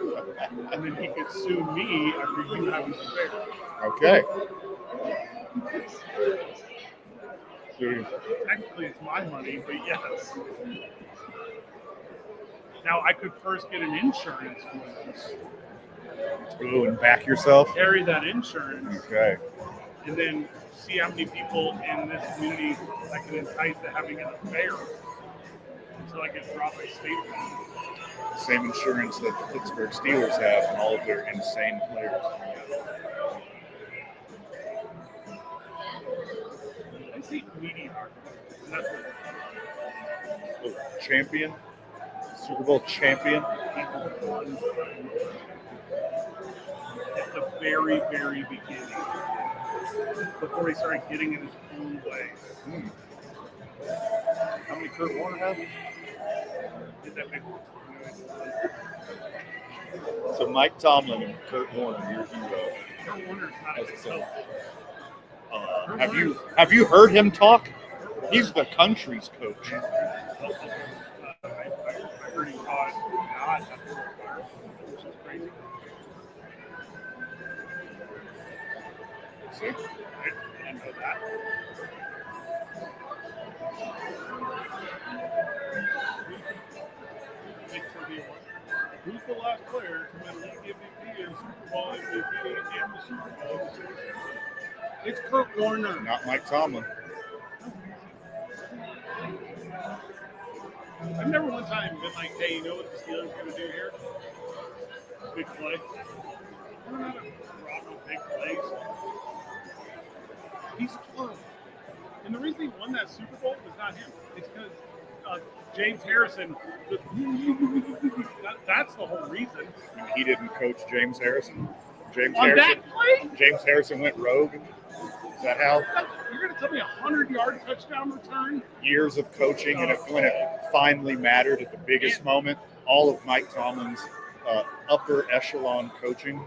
Speaker 2: and then he could sue me after you have an affair.
Speaker 3: Okay. Dude,
Speaker 2: Technically, it's my money, but yes. Now, I could first get an insurance for this,
Speaker 3: ooh, and back yourself.
Speaker 2: carry that insurance,
Speaker 3: Okay.
Speaker 2: and then see how many people in this community I can entice to having an affair until I get dropped by State Farm.
Speaker 3: Same insurance that the Pittsburgh Steelers have and all of their insane players.
Speaker 2: I see mediocre. And that's what
Speaker 3: Oh, champion, Super Bowl champion.
Speaker 2: people run at the very, very beginning, before he started getting in his own way.
Speaker 3: How many Kurt Warner have?
Speaker 2: Did that make
Speaker 3: So Mike Tomlin and Kurt Warner, your hero.
Speaker 2: Kurt Warner's not a
Speaker 3: That's
Speaker 2: good
Speaker 3: Have you heard him talk? He's the country's coach.
Speaker 2: I heard he taught God at the fire, which is crazy.
Speaker 3: See?
Speaker 2: I didn't know that. Big trivia one. Who's the last player to win league MVP and Super Bowl MVP and the Super Bowl? It's Kurt Warner.
Speaker 3: Not Mike Tomlin.
Speaker 2: I've never one time been like, hey, you know what the Steelers are going to do here? Big play. We're not going to drop no big plays. He's close. And the reason he won that Super Bowl was not him. It's because James Harrison, that's the whole reason.
Speaker 3: He didn't coach James Harrison. James
Speaker 2: On
Speaker 3: Harrison.
Speaker 2: that play?
Speaker 3: James Harrison went rogue. Is that how?
Speaker 2: You're going to tell me a 100-yard touchdown return?
Speaker 3: Years of coaching, and when it finally mattered at the biggest moment, all of Mike Tomlin's upper echelon coaching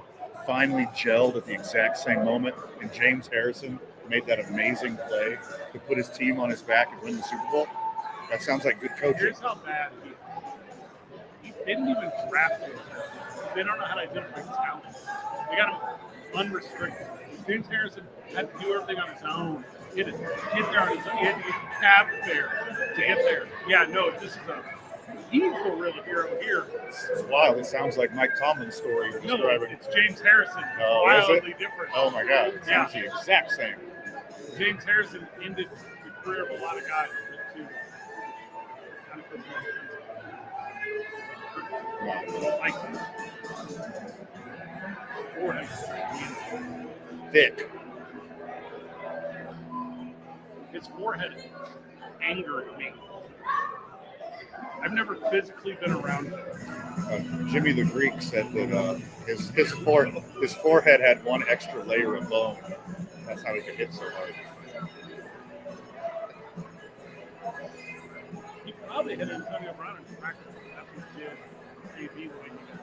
Speaker 3: finally gelled at the exact same moment, and James Harrison made that amazing play to put his team on his back and win the Super Bowl. That sounds like good coaching.
Speaker 2: Here's how bad he didn't even draft him. They don't know how to identify talent. They got him unrestricted. James Harrison had to do everything on his own. He had to get there on his own. He had to get cab fare to get there. Yeah, no, this is he's the real hero here.
Speaker 3: It's wild. It sounds like Mike Tomlin's story you're
Speaker 2: No,
Speaker 3: describing.
Speaker 2: it's James Harrison.
Speaker 3: Oh, is it?
Speaker 2: Wildly different.
Speaker 3: Oh my God, it sounds
Speaker 2: Yeah.
Speaker 3: the exact same.
Speaker 2: James Harrison ended the career of a lot of guys too. Like for him.
Speaker 3: Thick.
Speaker 2: his forehead angered me. I've never physically been around him.
Speaker 3: Jimmy the Greek said that his forehead had one extra layer of bone. That's how he could hit so hard.
Speaker 2: He probably hit Antonio Brown in practice. That's what he did. AB when he did.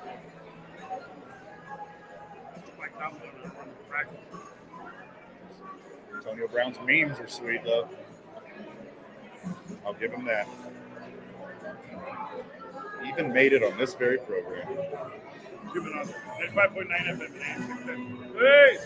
Speaker 2: Like that one in practice.
Speaker 3: Antonio Brown's memes are sweet, though. I'll give him that. Even made it on this very program.
Speaker 2: Give it on 95.9 FM. Hey!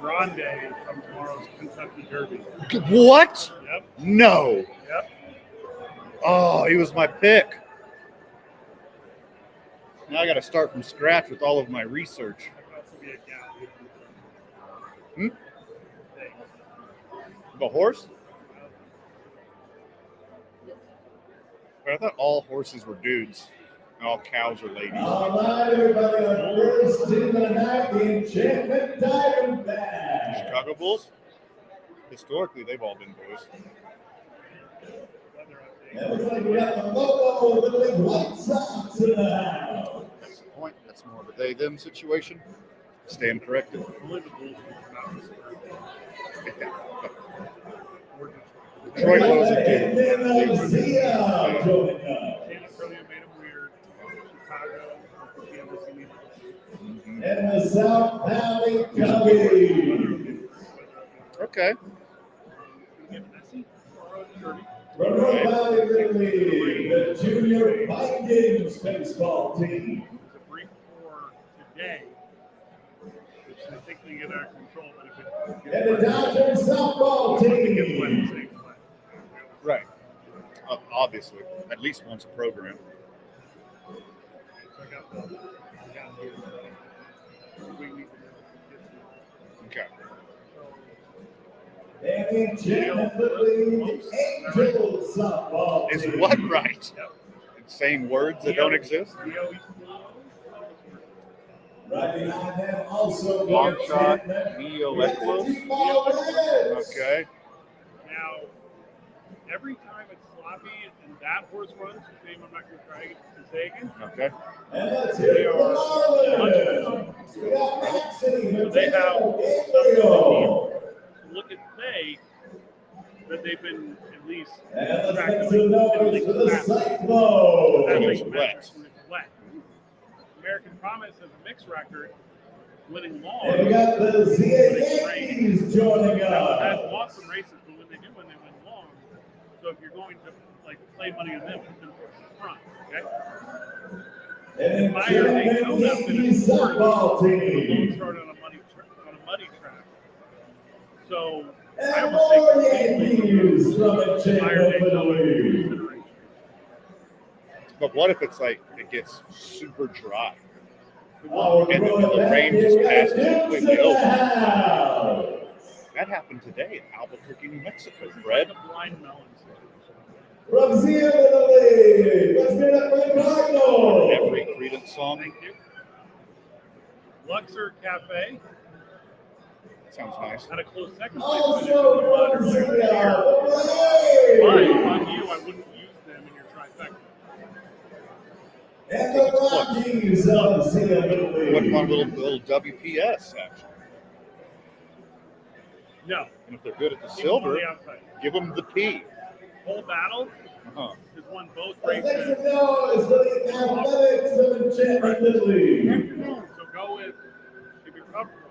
Speaker 2: Grande from tomorrow's Kentucky Derby.
Speaker 3: What?
Speaker 2: Yep.
Speaker 3: No.
Speaker 2: Yep.
Speaker 3: Oh, he was my pick. Now I got to start from scratch with all of my research.
Speaker 2: That could also be a gal.
Speaker 3: The horse? But I thought all horses were dudes and all cows are ladies.
Speaker 1: All right, everybody, our first team of the night, the Enchantment Diamondbacks.
Speaker 3: Chicago Bulls? Historically, they've all been boys.
Speaker 1: It looks like we got the Lobo Little League White Sox in the house.
Speaker 3: That's the point. That's more of a they-them situation. Stand corrected.
Speaker 2: Only the Bulls can
Speaker 3: Detroit wasn't
Speaker 1: And
Speaker 3: good.
Speaker 1: then Zia joining us.
Speaker 2: San Antonio made them weird. Chicago, Kansas City.
Speaker 1: And the South Valley Cubbies.
Speaker 3: Okay.
Speaker 2: Get messy. Dirty.
Speaker 1: From North Valley Little League, the Junior Vikings baseball team.
Speaker 2: It's a brief for today, which I think we get out of control. But if it
Speaker 1: And the Dodgers softball
Speaker 2: gets wet,
Speaker 1: team.
Speaker 2: it stays wet.
Speaker 3: Right. Obviously. At least once a program.
Speaker 2: So I got the we need to
Speaker 3: Okay.
Speaker 1: And the Enchantment Little League Angels softball
Speaker 3: Is
Speaker 1: team.
Speaker 3: what right?
Speaker 2: Yep.
Speaker 3: Saying words that don't exist?
Speaker 1: Right behind them also
Speaker 3: Long
Speaker 1: the
Speaker 3: shot,
Speaker 1: Enchantment
Speaker 3: Neo
Speaker 1: with the
Speaker 3: Equos.
Speaker 1: T-ball Reds.
Speaker 3: Okay.
Speaker 2: Now, every time it's sloppy and that horse runs, whose name I'm not going to try to say again,
Speaker 3: Okay.
Speaker 1: And let's hear it for the Marlins. We got Maxie,
Speaker 2: so they have
Speaker 1: Mateo,
Speaker 2: something
Speaker 1: Gabriel.
Speaker 2: to look at today that they've been at least
Speaker 1: And let's make
Speaker 2: tracking
Speaker 1: some noise for the
Speaker 2: That's
Speaker 1: Cyclones.
Speaker 2: how
Speaker 3: It's
Speaker 2: you
Speaker 3: wet.
Speaker 2: measure when it's wet. American Promise has a mixed record, winning long.
Speaker 1: And we got the Zia Yankees joining
Speaker 2: Has
Speaker 1: us.
Speaker 2: lost some races, but when they do win, they win long. So if you're going to like play money on them, put them towards the front. Okay.
Speaker 1: And
Speaker 2: If I
Speaker 1: the
Speaker 2: are
Speaker 1: Enchantment
Speaker 2: Daytona
Speaker 1: Yankees
Speaker 2: finished fourth,
Speaker 1: softball
Speaker 2: the
Speaker 1: team.
Speaker 2: Bulls started on a muddy track. So I
Speaker 1: And
Speaker 2: almost
Speaker 1: more
Speaker 2: think
Speaker 1: Yankees from
Speaker 2: higher
Speaker 1: Enchantment
Speaker 2: Daytona
Speaker 1: Little League.
Speaker 2: consideration.
Speaker 3: But what if it's like it gets super dry?
Speaker 1: Oh,
Speaker 3: And the rain just passes completely over. That happened today in Albuquerque, New Mexico, Fred.
Speaker 2: Like a blind melon situation.
Speaker 1: From Zia Little League, let's get it for the Cardinals.
Speaker 3: Every Credence song.
Speaker 2: Thank you. Luxor Cafe
Speaker 3: Sounds nice.
Speaker 2: had a close second place finish in
Speaker 1: Also
Speaker 2: the modern
Speaker 1: from Zia,
Speaker 2: year.
Speaker 1: the
Speaker 2: But
Speaker 1: Braves.
Speaker 2: on you, I wouldn't use them in your trifecta.
Speaker 1: And the Rockies of Zia Little
Speaker 3: What
Speaker 1: League.
Speaker 3: one little WPS action.
Speaker 2: No.
Speaker 3: And if they're good at the
Speaker 2: Even on
Speaker 3: silver,
Speaker 2: the outside.
Speaker 3: give them the P.
Speaker 2: Whole battle
Speaker 3: Uh-huh.
Speaker 2: has won both
Speaker 1: Let's
Speaker 2: races.
Speaker 1: make some noise for the Athletics of Enchantment Little League.
Speaker 2: So go with, if you're comfortable,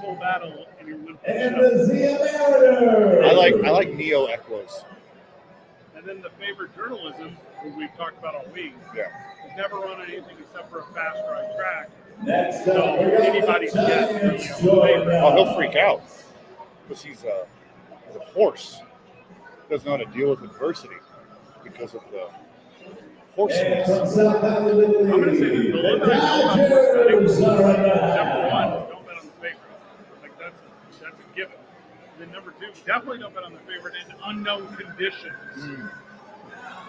Speaker 2: full battle and you win.
Speaker 1: And the Zia Mariners.
Speaker 3: I like Neo Equos.
Speaker 2: And then the favorite journalism, who we've talked about all week,
Speaker 3: Yeah.
Speaker 2: has never run anything except for a fast dry track.
Speaker 1: Next up, we got the
Speaker 2: Anybody's guess.
Speaker 1: Giants joining us.
Speaker 3: Oh, he'll freak out because he's a horse. Doesn't know how to deal with adversity because of the
Speaker 1: And
Speaker 3: horsiness.
Speaker 1: from South Valley Little
Speaker 2: I'm going to say
Speaker 1: League,
Speaker 2: the
Speaker 1: the
Speaker 2: one that I know about horse betting,
Speaker 1: Dodgers are in the
Speaker 2: number one,
Speaker 1: house.
Speaker 2: don't bet on the favorite. Like that's a given. And then number two, definitely don't bet on the favorite in unknown conditions.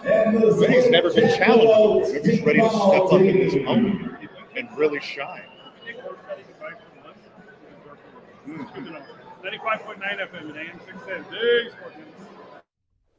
Speaker 1: And the
Speaker 3: But he's never been
Speaker 1: Zia
Speaker 3: challenged.
Speaker 1: Equals
Speaker 3: Maybe he's ready to step
Speaker 1: T-ball
Speaker 3: up in this
Speaker 1: team.
Speaker 3: moment and really shine.
Speaker 2: Take horse betting advice from us. Good to know. 95.9 FM and AM 610. Hey, Sports News.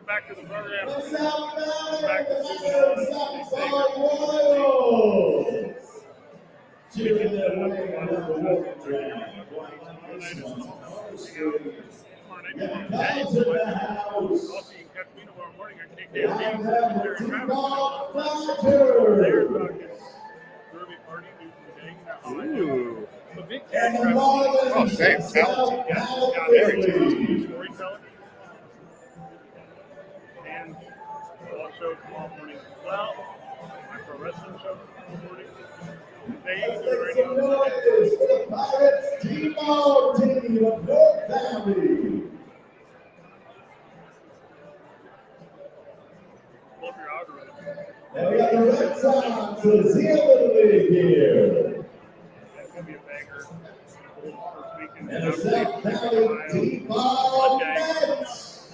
Speaker 2: welcome back to the program.
Speaker 1: The South
Speaker 2: Back to
Speaker 1: Valley Southpaw Royals. Cheering their way on the walking track. And Cubs in the house.
Speaker 2: Also, you can catch me tomorrow morning on
Speaker 1: We have
Speaker 2: KKC.
Speaker 1: the T-Ball
Speaker 2: There's
Speaker 1: Fighters.
Speaker 2: Derby party due today.
Speaker 3: Ooh.
Speaker 2: The big
Speaker 1: And the
Speaker 2: catch
Speaker 1: Marlins
Speaker 3: Oh, Sam,
Speaker 1: of South
Speaker 3: Very
Speaker 1: Valley.
Speaker 2: storyteller. And I'll show tomorrow morning as well. My pro wrestling show tomorrow morning. They
Speaker 1: Let's
Speaker 2: do
Speaker 1: make
Speaker 2: radio.
Speaker 1: some noise for the Pirates T-Ball team of North Valley.
Speaker 2: Love your algorithm.
Speaker 1: And we got the Red Sox of Zealand League here.
Speaker 2: That's going to be a banger. First weekend.
Speaker 1: And the South Valley T-Ball Mets.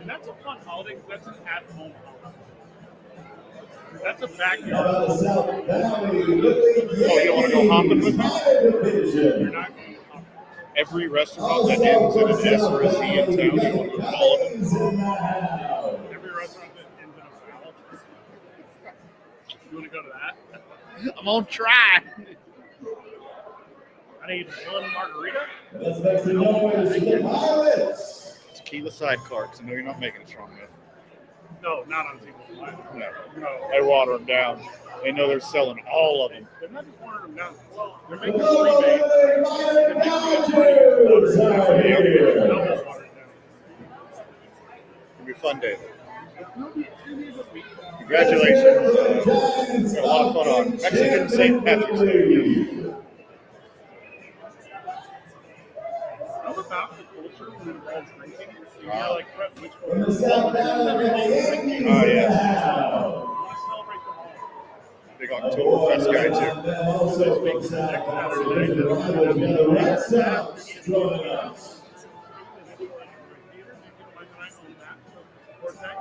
Speaker 2: And that's a fun holiday because that's an at-home holiday. That's a
Speaker 1: How
Speaker 2: backyard.
Speaker 1: about the South Valley Little
Speaker 3: Oh, you wanna go hopping with me?
Speaker 2: You're
Speaker 1: Division.
Speaker 2: not going to hop.
Speaker 3: Every restaurant that ends in an S or a Z in town, you want to go to all of them.
Speaker 1: Cubbies in the house.
Speaker 2: Every restaurant that ends in a vowel. You want to go to that?
Speaker 3: I'm gonna try.
Speaker 2: I need one margarita.
Speaker 1: Let's make some noise for the Pirates.
Speaker 3: Tequila sidecar, because I know you're not making it strong enough.
Speaker 2: No, not on single line.
Speaker 3: No.
Speaker 2: No.
Speaker 3: They water them down. They know they're selling all of them.
Speaker 2: They're not just watering them down. They're
Speaker 1: The
Speaker 2: making
Speaker 1: Little
Speaker 2: three bags.
Speaker 1: Minor Dodgers are here.
Speaker 2: Double watered down.
Speaker 3: It'll be a fun day.
Speaker 2: It'll be a good week.
Speaker 3: Congratulations.
Speaker 1: Giants
Speaker 3: Got a lot of fun on Mexican St. Patrick's Day.
Speaker 2: I'm about the culture when it involves drinking. You know, like Brett Mitchell.
Speaker 1: From the South Valley, the Yankees
Speaker 3: Oh,
Speaker 1: in
Speaker 3: yeah.
Speaker 1: the
Speaker 2: I
Speaker 1: house.
Speaker 2: want to celebrate them all.
Speaker 3: Big Oktoberfest guy, too.
Speaker 1: Then also from South Valley, the Rivals, we got the Red Sox joining us.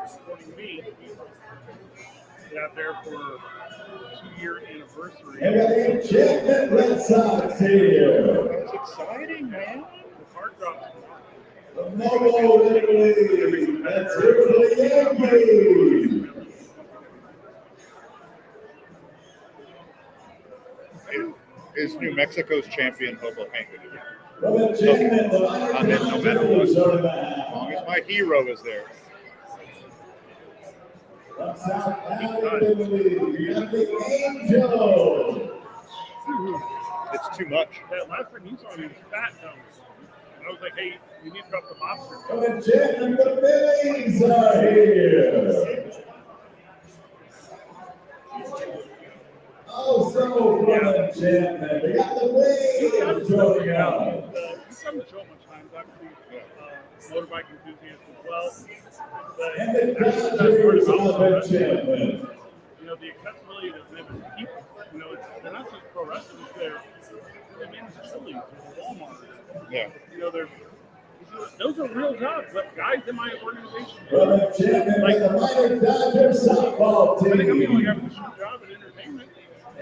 Speaker 2: Supporting me. Out there for 2-year anniversary.
Speaker 1: And we got the Enchantment Red Sox here.
Speaker 3: That's exciting, man.
Speaker 2: The card drops.
Speaker 1: The Momo League, that's here for the Yankees.
Speaker 3: Is New Mexico's champion Hobo Hank?
Speaker 1: From Enchantment, the Minor
Speaker 3: I'm in no matter
Speaker 1: Dodgers
Speaker 3: what.
Speaker 1: are in the
Speaker 3: As
Speaker 1: house.
Speaker 3: long as my hero is there.
Speaker 1: From South Valley, we got the Angels.
Speaker 3: It's too much.
Speaker 2: That last time you saw me was fat though. And I was like, hey, you need to drop the monster.
Speaker 1: From Enchantment, the Phillies are here. Also from Enchantment, we got the Braves joining us.
Speaker 2: He's come to show much times, obviously, motorbike enthusiast as well. But
Speaker 1: And the
Speaker 2: that's the best part
Speaker 1: Dodgers
Speaker 2: about
Speaker 1: of
Speaker 2: pro wrestling.
Speaker 1: Enchantment.
Speaker 2: You know, the accessibility to living people. You know, they're not just pro wrestlers, they're in Chili's, Walmart.
Speaker 3: Yeah.
Speaker 2: You know, those are real jobs, but guys in my organization,
Speaker 1: From Enchantment, we got the Minor Dodgers softball
Speaker 2: I think I'm the only
Speaker 1: team.
Speaker 2: guy with a shoe job in entertainment.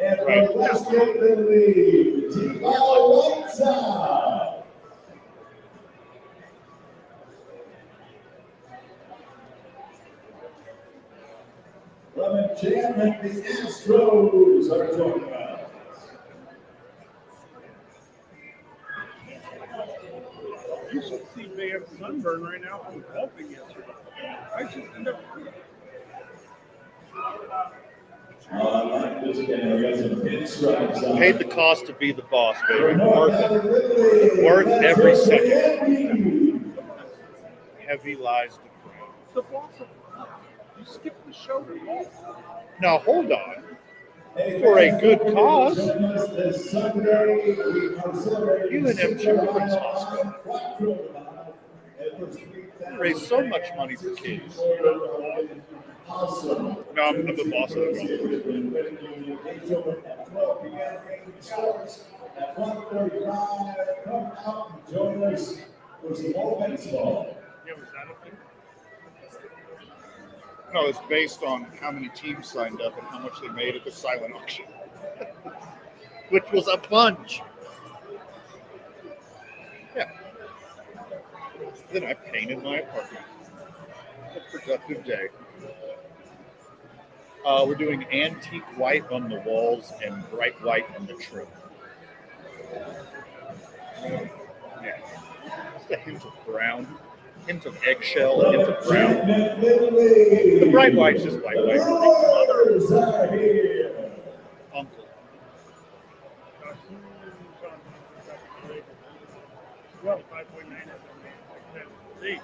Speaker 1: And from Westgate League, T-Ball White Sox. From Enchantment, the Astros are joining us.
Speaker 2: You should see Van's sunburn right now from golfing yesterday. I just end up.
Speaker 1: I like this game. We got some pinstripes on.
Speaker 3: Paid the cost to be the boss, baby.
Speaker 1: For North
Speaker 3: Worth it.
Speaker 1: Valley League,
Speaker 3: Worth
Speaker 1: that's
Speaker 3: every
Speaker 1: Jose
Speaker 3: second.
Speaker 1: Andy.
Speaker 3: Heavy lies the crown.
Speaker 2: The boss of you skipped the show to golf.
Speaker 3: Now, hold on.
Speaker 1: Hey,
Speaker 3: For a
Speaker 1: fans,
Speaker 3: good
Speaker 1: don't
Speaker 3: cause.
Speaker 1: forget to join us this Sunday. We are celebrating
Speaker 3: UNM Children's Hospital.
Speaker 1: Hospital.
Speaker 3: Raise so much money for kids.
Speaker 1: Awesome.
Speaker 3: No, I'm the boss of the golf.
Speaker 1: At 12 p.m. game starts at 1:35. Come out and join us for some more baseball.
Speaker 2: Yeah, was that a thing?
Speaker 3: No, it's based on how many teams signed up and how much they made at the silent auction, which was a bunch. Yeah. Then I painted my apartment. a productive day. We're doing antique white on the walls and bright white on the trim. Yeah. Just a hint of brown, hint of eggshell, a hint of brown. The bright white's just white white. Uncle.
Speaker 2: Well, 5.9 See.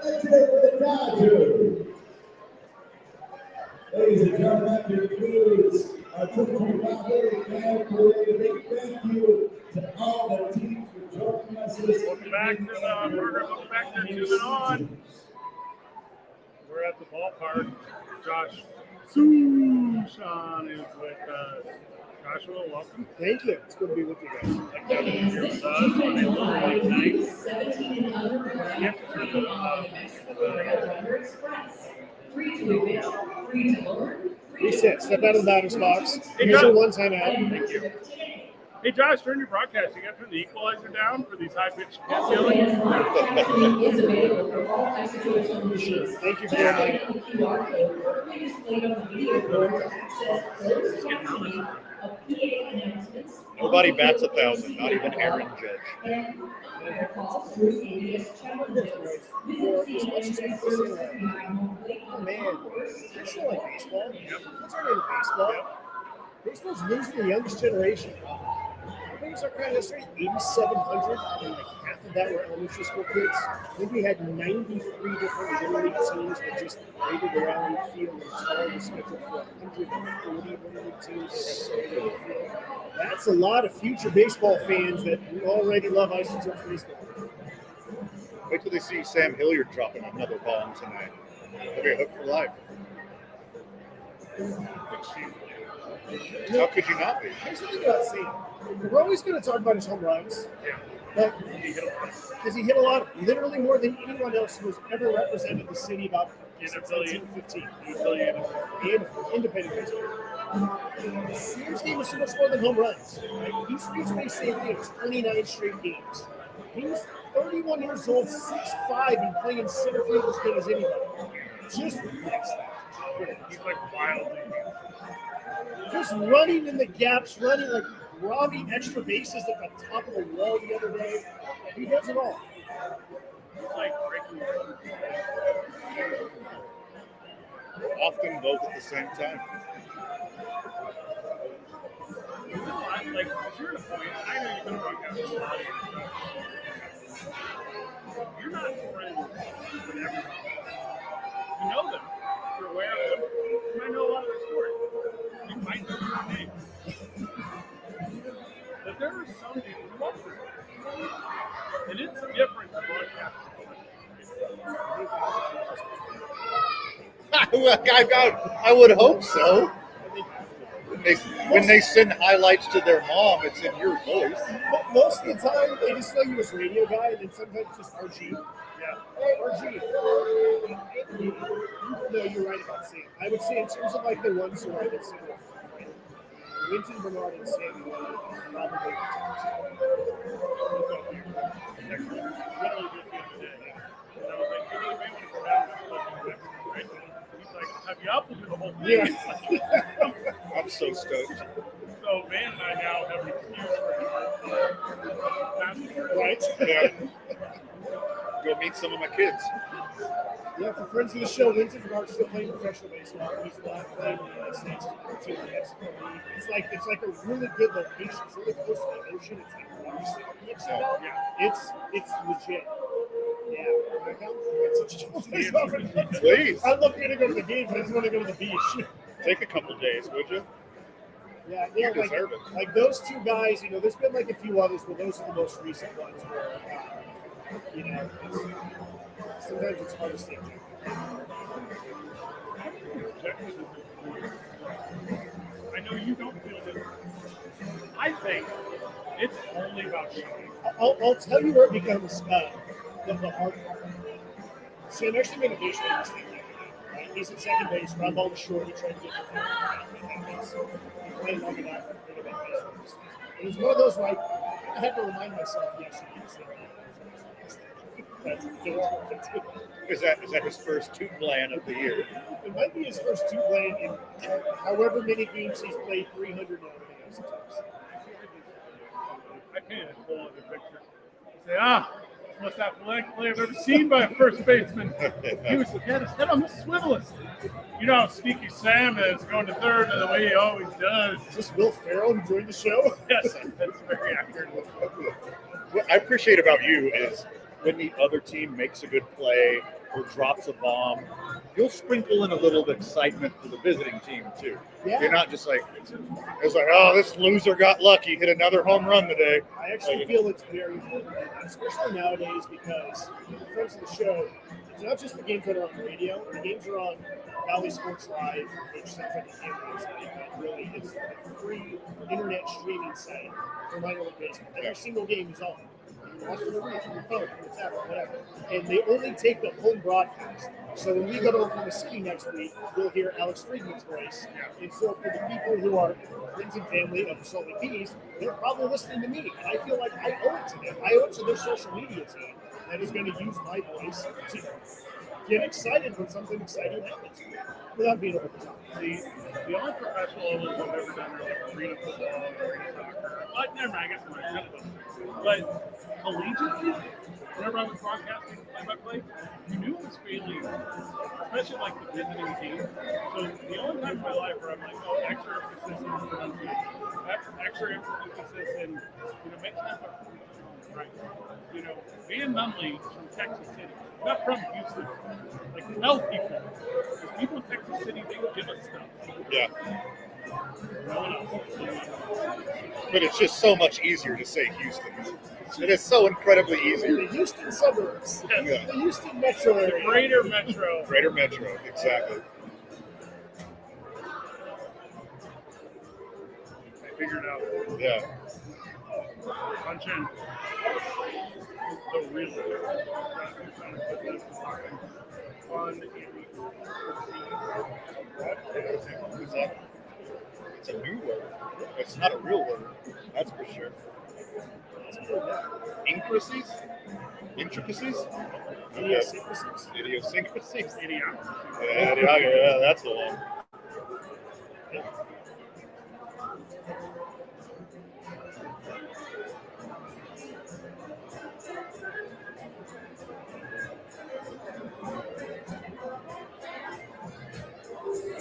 Speaker 1: Let's hear it for the Dodgers. Ladies and gentlemen, that concludes our 2025 Little Fan Parade. A big thank you to all the teams for joining us this
Speaker 2: Welcome back to the program. Welcome back to Tuning On. We're at the ballpark. Josh Sushan is with us. Joshua, welcome.
Speaker 7: Thank you. It's good to be with you guys.
Speaker 2: Like to have you here with us on a little late night.
Speaker 6: 17 and under.
Speaker 2: Yep, turn the
Speaker 6: Express. Free to admit, free to learn.
Speaker 7: Reset. Step out of the batter's box.
Speaker 2: Hey,
Speaker 7: Use
Speaker 2: John.
Speaker 7: your one time out.
Speaker 2: Thank you. Hey, Josh, during your broadcast, you got to turn the equalizer down for these high-pitched kids
Speaker 6: Also,
Speaker 2: yelling?
Speaker 6: fans, live captioning is available for all high situation machines.
Speaker 7: Thank you for
Speaker 6: Just
Speaker 7: your
Speaker 6: scan
Speaker 7: time.
Speaker 6: the QR code currently displayed on the video board to access closed captioning of PA announcements.
Speaker 3: Nobody bats 1,000, not even Aaron Judge.
Speaker 6: And other calls through CBS challenges.
Speaker 7: For as much as people say, like, oh man, I still like baseball. What's our name of baseball? Baseball's losing the youngest generation. I think it's our kind of history, 8,700, and like half of that were elementary school kids. I think we had 93 different little league teams that just raided around the field and started the schedule for 140 little league teams. That's a lot of future baseball fans that already love isotope baseball.
Speaker 3: Wait till they see Sam Hilliard dropping another bomb tonight. They'll be hooked for life. How could you not be?
Speaker 7: Here's the thing about Sam. We're always going to talk about his home runs. Because he hit a lot, literally more than anyone else who has ever represented the city about since 1915. And independent baseball. Sam's game is so much more than home runs. Right? He's reached base safely in 29 straight games. He's 31 years old, 6'5", and playing in center field as good as anybody. Just relax that.
Speaker 2: He's like wildly.
Speaker 7: Just running in the gaps, running like robbing extra bases at the top of the wall the other day. He does it all.
Speaker 2: He's like breaking.
Speaker 3: Often both at the same time.
Speaker 2: You know, like, you're at a point, I know you've been broadcasting a lot of your stuff. You're not friends with everyone. You know them. You're aware of them. You might know a lot of their stories. You might know their names. But there are some people who love them. And it's different to broadcast.
Speaker 3: I would hope so. When they send highlights to their mom, it's in your voice.
Speaker 7: Most of the time, they just know you as radio guy, and then sometimes just RG.
Speaker 2: Yeah.
Speaker 7: Hey, RG. No, you're right about Sam. I would say in terms of like the ones who I would say Winton, Bernard, and Sammy probably
Speaker 2: have you up to do the whole thing?
Speaker 7: Yeah.
Speaker 3: I'm so stoked.
Speaker 2: So Van and I now have an excuse for
Speaker 7: Right.
Speaker 3: Yeah. Go meet some of my kids.
Speaker 7: Yeah, for friends of the show, Winton Bernard's still playing professional baseball. He's not playing in the United States. He's in Mexico. It's like a really good location. It's really close to the ocean. It's like far south Mexico.
Speaker 2: Yeah.
Speaker 7: It's legit. Yeah.
Speaker 3: Please.
Speaker 7: I'd love you to go to the games. I just want to go to the beach.
Speaker 3: Take a couple days, would you?
Speaker 7: Yeah,
Speaker 3: You
Speaker 7: like,
Speaker 3: deserve it.
Speaker 7: like those two guys, there's been like a few others, but those are the most recent ones where, sometimes it's hard to stay tuned.
Speaker 2: I know you don't feel this. I think it's only about showing.
Speaker 7: I'll tell you where it becomes the hard part. Sam actually made a baseball mistake. Right? He's at second base, ground ball to short. He tried to get to third. He played long enough for a baseball mistake. It was one of those where I had to remind myself yesterday to say
Speaker 3: Is that his first two plan of the year?
Speaker 7: It might be his first two playing in however many games he's played, 300 now.
Speaker 2: I can't pull up the picture. Say, most athletic play I've ever seen by a first baseman. He had his head on the swivel. You know how sneaky Sam is going to third and the way he always does.
Speaker 7: Is this Will Ferrell who joined the show?
Speaker 2: Yes, that's very accurate.
Speaker 3: What I appreciate about you is when the other team makes a good play or drops a bomb, you'll sprinkle in a little excitement for the visiting team too.
Speaker 7: Yeah.
Speaker 3: You're not just like, it's like, oh, this loser got lucky, hit another home run today.
Speaker 7: I actually feel it's very important, especially nowadays, because friends of the show, it's not just the games that are on the radio. The games are on Valley Sports Live, which sounds like a game website, but really it's a free internet streaming site for minor league baseball. Every single game is on. You can watch it for free from your phone, from your tablet, whatever. And they only take the home broadcast. So when we go to Oklahoma City next week, we'll hear Alex Friedman's voice. And so for the people who are friends and family of the Salt Lake Bees, they're probably listening to me. And I feel like I owe it to them. I owe it to their social media team that is going to use my voice to get excited when something exciting happens without being over the top.
Speaker 2: The only professional levels I've ever done are like arena football, arena soccer. But never mind, I guess I'm not kind of them. But collegiately, whenever I was broadcasting play-by-play, you knew it was failing, especially like the visiting team. So the only time in my life where I'm like, oh, extra emphasis in pronunciation, extra emphasis in, make time for right. Van Nunley from Texas City, not from Houston. Like, tell people, because people in Texas City, they give us stuff.
Speaker 3: Yeah.
Speaker 2: No one else.
Speaker 3: But it's just so much easier to say Houston. It is so incredibly easy.
Speaker 7: The Houston suburbs,
Speaker 3: Yeah.
Speaker 7: the Houston metro
Speaker 2: The
Speaker 7: area.
Speaker 2: greater metro.
Speaker 3: Greater Metro, exactly.
Speaker 2: I figured it out.
Speaker 3: Yeah.
Speaker 2: Punch in. The real. Fun.
Speaker 3: Who's that? It's a new word. It's not a real word. That's for sure. Intricacies? Intricacies?
Speaker 7: Idiosyncrasies.
Speaker 3: Idiosyncrasies.
Speaker 2: Idiot.
Speaker 3: Yeah, that's the one.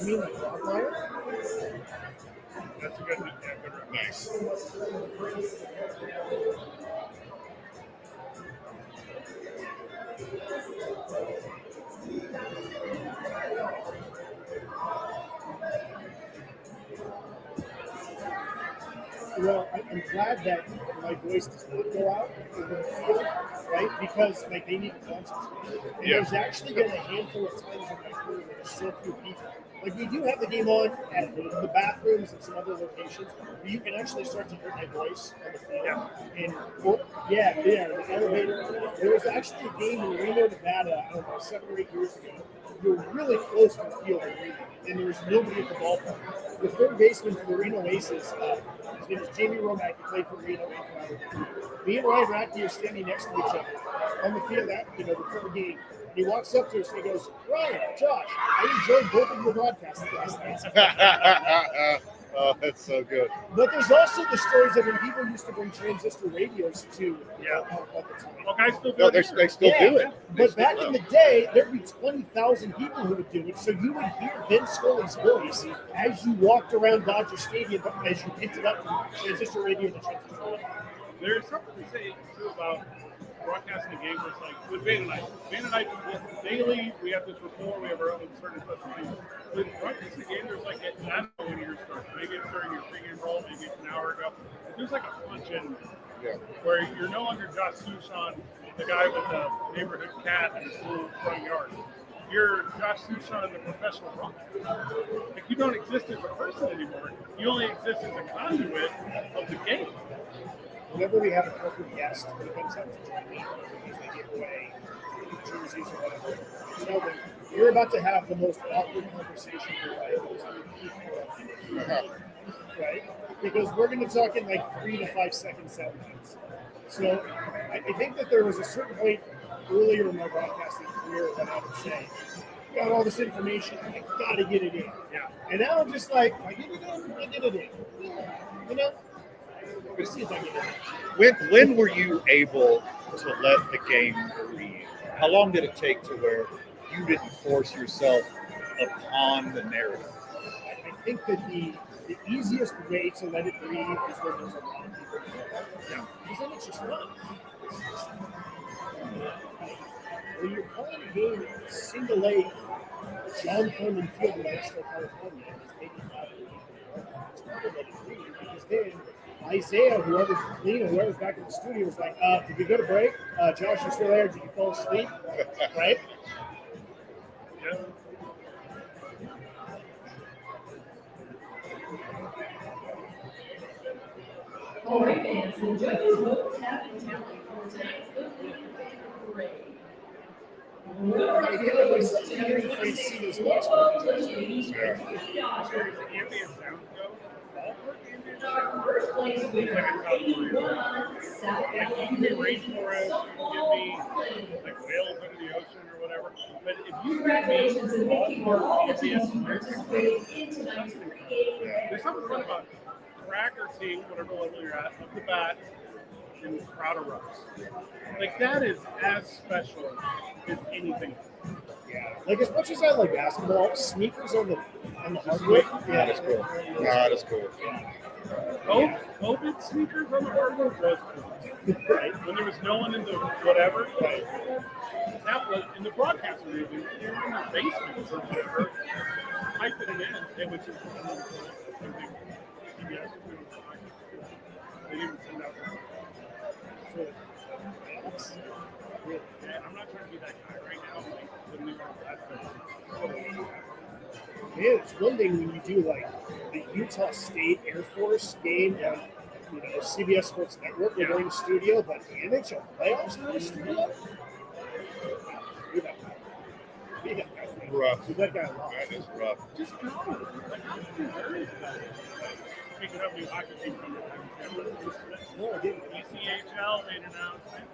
Speaker 7: You mean like Rottweiler?
Speaker 2: That's a good one.
Speaker 3: Nice.
Speaker 7: Well, I'm glad that my voice does not go out over the field, right? Because like they need to concentrate. And
Speaker 3: Yeah.
Speaker 7: there's actually been a handful of times in my career where there's so few people. Like we do have the game on at the bathrooms and some other locations where you can actually start to hear my voice on the field.
Speaker 2: Yeah.
Speaker 7: And the elevator. There was actually a game in Reno, Nevada, I don't know, 7 or 8 years ago. We were really close to the field in Reno, and there was nobody at the ballpark. The third baseman for the Reno Aces, his name is Jamie Romack. He played for Reno and for me and Ryan Rackney are standing next to each other on the field before the game. And he walks up to us and he goes, Ryan, Josh, I enjoyed both of your broadcasts last night.
Speaker 3: Oh, that's so good.
Speaker 7: But there's also the stories of when people used to bring transistor radios to at the time.
Speaker 2: Well, guys still do
Speaker 3: No,
Speaker 2: it.
Speaker 3: they still do it. They
Speaker 7: But
Speaker 3: still
Speaker 7: back
Speaker 3: do.
Speaker 7: in the day, there'd be 20,000 people who would do it. So you would hear Vin Scully's voice as you walked around Dodger Stadium, as you picked it up from transistor radio to transistor radio.
Speaker 2: There's something to say too about broadcasting a game where it's like with Van and I. Van and I daily, we have this rapport, we have our own certain special things. With broadcasting a game, there's like I don't know when you're starting. Maybe it's during your pregame roll, maybe it's an hour ago. There's like a punch in where you're no longer Josh Sushan, the guy with the neighborhood cat in his little front yard. You're Josh Sushan, the professional broadcaster. Like you don't exist as a person anymore. You only exist as a conduit of the game.
Speaker 7: Whenever we have a corporate guest who comes up to join me, because they give away jerseys or whatever, tell them you're about to have the most awkward conversation of your life. Right? Because we're going to talk in like 3 to 5 second segments. So I think that there was a certain point earlier in my broadcasting career that I would say, got all this information, I got to get it in.
Speaker 2: Yeah.
Speaker 7: And now I'm just like, I get it in, I get it in. You know? We'll see if I get it in.
Speaker 3: When were you able to let the game breathe? How long did it take to where you didn't force yourself upon the narrative?
Speaker 7: I think that the easiest way to let it breathe is when there's a lot of people. Yeah. Because then it's just fun. when you're calling a game single A, John Furman Field in Bristol, California, is maybe 500 people. It's harder than it read because then Isaiah, whoever's clean or whoever's back in the studio, was like, did we go to break? Josh, you still there? Did you fall asleep? Right?
Speaker 2: Yeah.
Speaker 6: All right, fans, the judges' votes have been tallied for tonight's opening parade.
Speaker 7: I hear it was such a very fancy as well.
Speaker 3: Yeah.
Speaker 2: Ambient sound go.
Speaker 6: First place winner, 81, South
Speaker 2: Give me rainforest, give me like whales under the ocean or whatever. But if you
Speaker 6: Congratulations and thank you to all the teams who participated in tonight's parade.
Speaker 2: there's something fun about cracker seeing whatever level you're at up the bat and the crowd erupts. Like that is as special as anything.
Speaker 7: Yeah. Like as much as I like basketball, sneakers on the hardwood.
Speaker 3: That is cool. That is cool.
Speaker 2: COVID sneakers on the hardwood was cool. Right? When there was no one in the whatever.
Speaker 7: Right.
Speaker 2: That was in the broadcast room. They were in the basement or whatever. Typing it in. It was just something. CBS was doing. They didn't send out. Yeah, I'm not trying to be that guy right now. Like, the New York
Speaker 7: Man, it's one thing when you do like the Utah State Air Force game on CBS Sports Network, they're in the studio, but the NHL playoffs in the studio? You're that guy. You're that guy.
Speaker 3: Rough.
Speaker 7: You're that guy a lot.
Speaker 3: That is rough.
Speaker 2: Just go. Like, how there is that? Speaking of new hockey teams,
Speaker 7: No, I didn't.
Speaker 2: ECHL made an announcement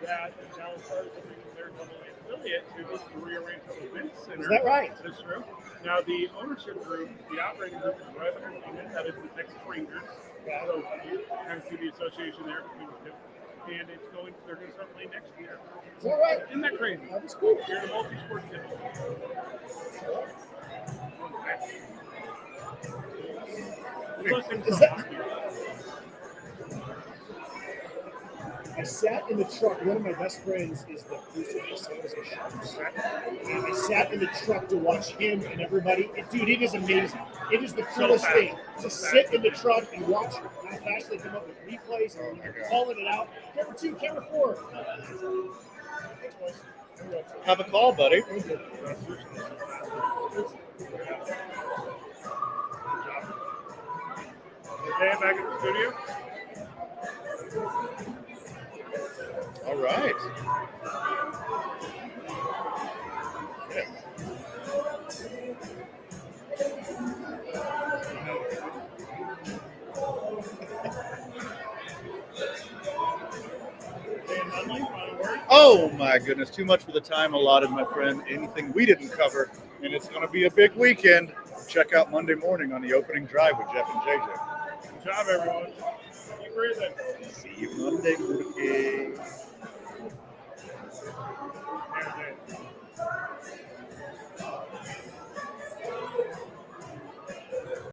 Speaker 2: that the Dallas Stars will bring their AA affiliate to the rearranged events center.
Speaker 7: Is that right?
Speaker 2: That's true. Now, the ownership group, the operating group is Red Entertainment, that is the Texas Rangers.
Speaker 7: Yeah.
Speaker 2: So you kind of see the association there between the two. And they're going to start playing next year.
Speaker 7: Is that right?
Speaker 2: Isn't that crazy?
Speaker 7: That was cool.
Speaker 2: You're in a multi-sport city.
Speaker 7: Is that- I sat in the truck. One of my best friends is the producer for San Jose Sharks. And I sat in the truck to watch him and everybody. Dude, it is amazing. It is the coolest thing to sit in the truck and watch how fast they come up with replays and calling it out. Camera 2, camera 4. Thanks, boys.
Speaker 3: Have a call, buddy.
Speaker 7: Thank you.
Speaker 2: Okay, back at the studio.
Speaker 3: All right. Oh my goodness, too much for the time allotted, my friend. Anything we didn't cover, and it's going to be a big weekend. Check out Monday morning on the opening drive with Jeff and JJ.
Speaker 2: Good job, everyone. Keep breathing.
Speaker 3: See you Monday, Cookie.